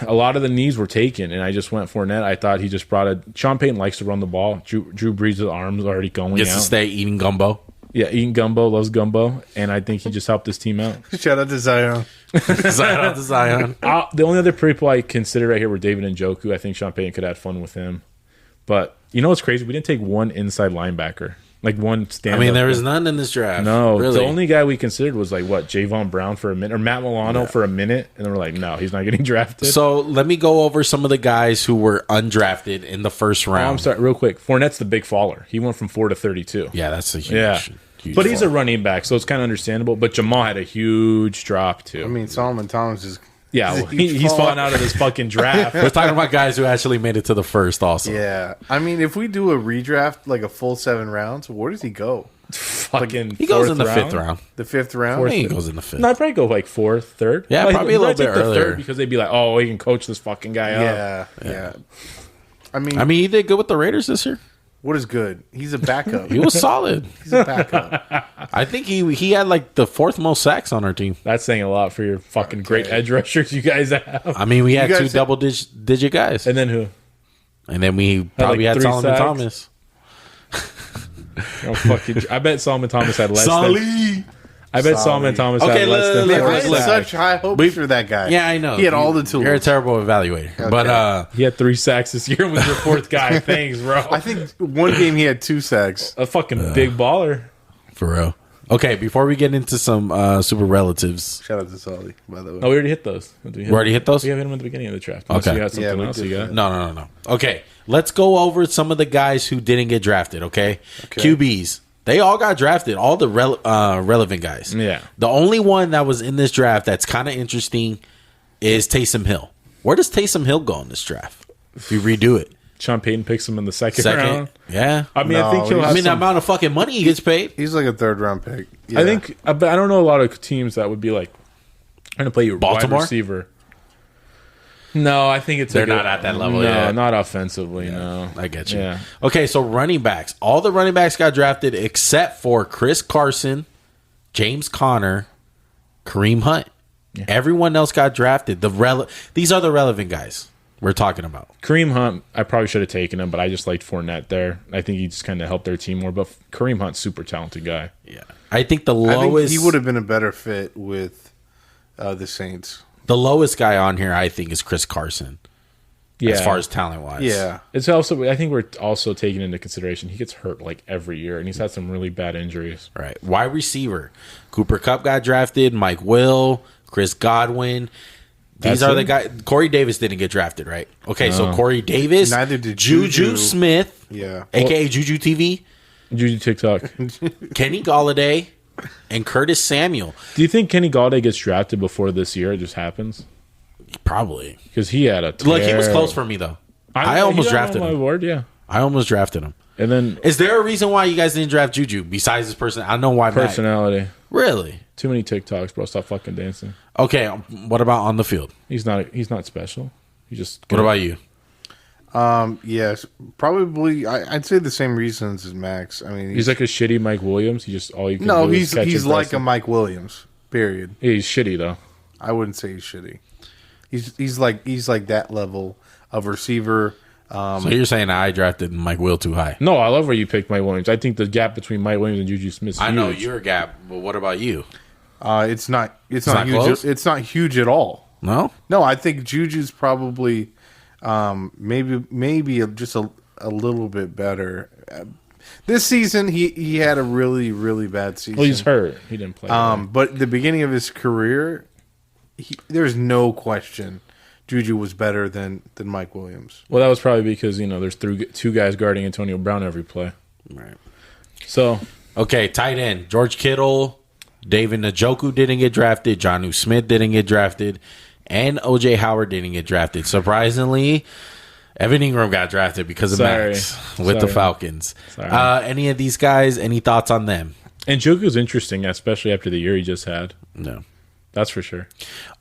A lot of the knees were taken, and I just went Fournette. I thought he just brought it. Sean Payton likes to run the ball. Drew Brees' arms already going Gets out. to stay eating gumbo. Yeah, eating gumbo, loves gumbo, and I think he just helped his team out. Shout out to Zion. Zion out to Zion. The only other people I consider right here were David Njoku. I think Sean Payton could have fun with him. But you know what's crazy? We didn't take one inside linebacker. Like one stand. I mean, there was none in this draft. No, really. the only guy we considered was like what, Javon Brown for a minute, or Matt Milano for a minute, and then we're like, no, he's not getting drafted. So let me go over some of the guys who were undrafted in the first round. I'm sorry, real quick. Fournette's the big faller. He went from 4 to 32. Yeah, that's a huge. Yeah. huge But he's fall. a running back, so it's kind of understandable. But Jamal had a huge drop too. I mean, Solomon Thomas is. yeah, he's a well, huge he's fall. falling out of this fucking draft. We're talking about guys who actually made it to the first. Also, Yeah, I mean, if we do a redraft, like a full 7 rounds, where does he go? fucking he goes fourth in the fifth round. The 5th round? I think he goes in the fifth. No, I'd probably go like 4th, 3rd. Yeah, Like, probably a little I'd take bit the earlier. third because they'd be like, oh, he can coach this fucking guy up. Yeah. I I mean, mean, he did good with the Raiders this year. what is good? He's a backup. He was solid. He's a backup. I think he had like the 4th most sacks on our team. That's saying a lot for your fucking great edge rushers you guys have. I mean, we had You two guys- double digit guys, And then who? and then we probably like had 3 Solomon sacks? Thomas. Oh, fucking, I bet Solomon Thomas had less than. Solly. I bet Solomon Thomas Okay, had less than look, Man, four I had look. sacks. such high hopes We- for that guy. Yeah, I know. He had all the tools. You're a terrible evaluator, but He had 3 sacks this year and was your 4th guy. Thanks, bro. I think one game he had 2 sacks. A fucking big baller. for real. Okay, before we get into some super relatives, Shout out to Solly, by the way. No, we already hit those. we already hit those. We have hit them at the beginning of the draft. Unless Okay. you got something Yeah, we else did you got. that. No. Okay, let's go over some of the guys who didn't get drafted. Okay, QBs. They all got drafted. All the relevant guys. Yeah. The only one that was in this draft that's kind of interesting is Taysom Hill. Where does Taysom Hill go in this draft? If you redo it, Sean Payton picks him in the second second. round. Yeah. I mean, I No, think he'll he's- have I mean, the some. amount of fucking money he gets paid. He's like a 3rd round pick. Yeah. I think, but I don't know a lot of teams that would be like, I'm going to play you Baltimore? wide receiver. No, I think it's They're like not at that level No, yet. not offensively. No, I get you. Yeah. Okay, so running backs. All the running backs got drafted except for Chris Carson, James Conner, Kareem Hunt. Yeah. Everyone else got drafted. These are the relevant guys we're talking about. Kareem Hunt, I probably should have taken him, but I just liked Fournette there. I think he just kind of helped their team more. But Kareem Hunt's super talented guy. Yeah, I think the I think lowest he would have been a better fit with the Saints. the lowest guy on here. I think is Chris Carson Yeah, as far as talent wise. Yeah. it's also. I think we're also taking into consideration he gets hurt like every year, and he's had some really bad injuries. right. Wide receiver, Cooper Kupp got drafted. Mike Will, Chris Godwin. These That's are the it? guys. Corey Davis didn't get drafted, right? Okay, so Corey Davis, Neither did Juju Juju. Smith, Yeah. aka Juju TV, Juju TikTok. Kenny Galladay, and Curtis Samuel. Do you think Kenny Galladay gets drafted before this year? It just happens Probably. because he had a. Look, he was terrible- close for me though. I almost he's drafted on my him. board, yeah. I almost drafted him. And then Is there a reason why you guys didn't draft Juju besides his person? I know why. Matt. personality. Really? Too many TikToks, bro. Stop fucking dancing. Okay. What about on the field? He's not special. He just. What about you? Yes, probably. I'd say the same reasons as Max. I mean, He's like a shitty Mike Williams. He just all you can no, do is catch he's and like press a him. Mike Williams. Period. Yeah, he's shitty though. I wouldn't say he's shitty. He's like that level of receiver. So you're saying I drafted Mike Will too high? No, I love where you picked Mike Williams. I think the gap between Mike Williams and Juju Smith is I know huge. you're a gap, but what about you? It's not not huge. close? It's not huge at all. No. No, I think Juju's probably maybe just a little bit better. This season he had a really bad season. Well, he's hurt. He didn't play. But the beginning of his career, there's no question Juju was better than Mike Williams. Well, that was probably because there's two guys guarding Antonio Brown every play. Right. So Okay, tight end. George Kittle, David Njoku didn't get drafted. Jonnu Smith didn't get drafted. And O.J. Howard didn't get drafted. Surprisingly, Evan Ingram got drafted because of Max with the Falcons. Any of these guys, any thoughts on them? And Njoku's interesting, especially after the year he just had. No. That's for sure.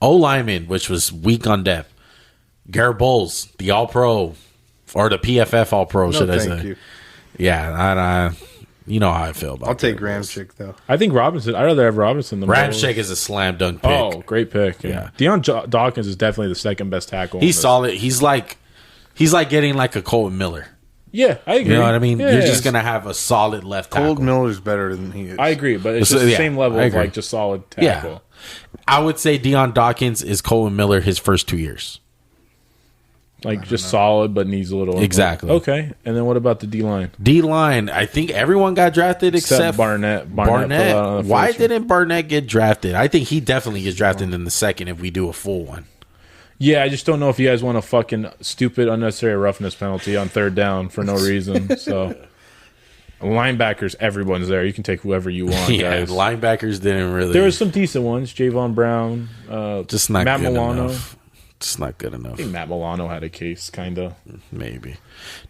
O-lineman, which was weak on depth. Garrett Bowles, the All-Pro, or the PFF All-Pro, should I say. Thank you. Yeah, you know how I feel about it. I'll take Ramchick, though. I think Robinson. I'd rather have Robinson than Ramchick is a slam dunk pick. Oh, great pick. Yeah. Deion Dawkins is definitely the second best tackle. He's solid. He's like getting like a Colton Miller. Yeah, I agree. You know what I mean? Yeah, You're just going to have a solid left tackle. Colton Miller's better than he is. I agree, but it's just the same level of like just solid tackle. Yeah. I would say Deion Dawkins is Colton Miller his first 2 years. Like just solid, but needs a little. Exactly. Okay, and then what about the D line? D line, I think everyone got drafted except Barnett. Barnett. Why didn't Barnett get drafted? I think he definitely gets drafted in the second if we do a full one. Yeah, I just don't know if you guys want a fucking stupid, unnecessary roughness penalty on third down for no reason. So, linebackers, everyone's there. You can take whoever you want, guys. Linebackers didn't really. There were some decent ones. Javon Brown, just not Matt good Milano. enough. It's not good enough. I think Matt Milano had a case, kind of. Maybe.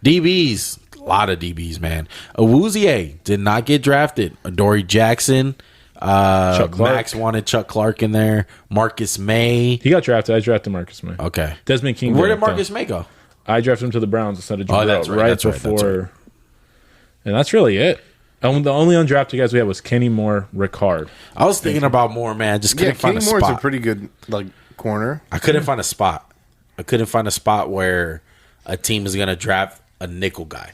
DBs. A lot of DBs, man. Awuzie did not get drafted. Adoree Jackson. Max wanted Chuck Clark in there. Marcus May. He got drafted. I drafted Marcus May. Okay. Desmond King. Where did Marcus May go? I drafted him to the Browns instead of Jabril. That's right. That's before. Right. And that's really it. The only undrafted guys we had was Kenny Moore, Ricard. I was thinking about Moore, man. Just couldn't find a spot. Kenny Moore's a pretty good corner. I couldn't find a spot. I couldn't find a spot where a team is going to draft a nickel guy.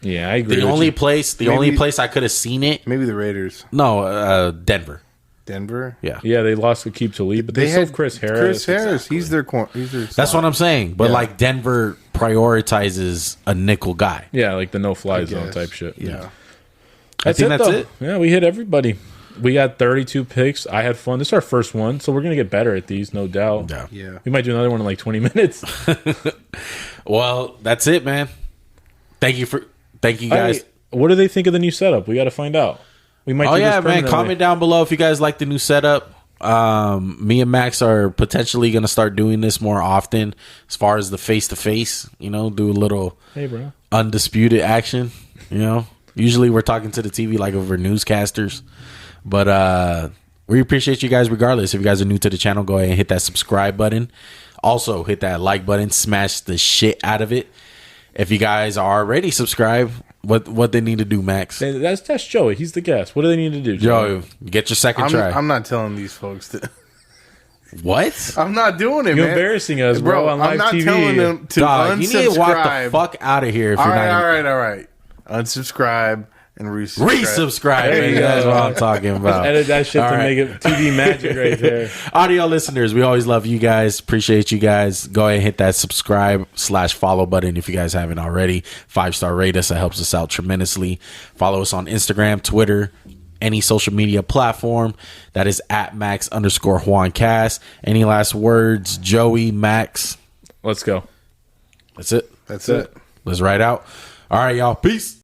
Yeah, I agree. The only place I could have seen it. Maybe the Raiders. No, Denver. Denver. Yeah. Yeah, they lost Aqib Talib, but they still have Chris Harris. Chris Harris, Exactly. he's their corner. That's what I'm saying. But like Denver prioritizes a nickel guy. Yeah, like the no-fly zone type shit. Yeah. That's it. Yeah, we hit everybody. We got 32 picks. I had fun. This is our first one, so we're going to get better at these, no doubt. Yeah. We might do another one in like 20 minutes. Well, that's it, man. Thank you guys. What do they think of the new setup? We got to find out. We might. Oh yeah, man! Comment down below if you guys like the new setup. Me and Max are potentially going to start doing this more often, as far as the face to face. You know, do a little undisputed action. You know, usually we're talking to the TV like over newscasters, but we appreciate you guys regardless. If you guys are new to the channel, go ahead and hit that subscribe button. Also, hit that like button. Smash the shit out of it. If you guys are already subscribed, what they need to do, Max? That's Joey. He's the guest. What do they need to do, Joey? Get your second try. I'm not telling these folks to. What? I'm not doing it, You're man. embarrassing us, bro, on live I'm not TV. telling them to unsubscribe. You need to walk the fuck out of here. If all you're right, not all right. Unsubscribe and resubscribe. Resubscribe, man. That's what I'm talking about. Edit that shit to make it TV magic right there. Audio listeners, we always love you guys. Appreciate you guys. Go ahead and hit that subscribe/follow button if you guys haven't already. 5-star rate us. That helps us out tremendously. Follow us on Instagram, Twitter, any social media platform. That is at Max_JuanCast. Any last words, Joey, Max? Let's go. That's it. That's it. Let's ride out. All right, y'all. Peace.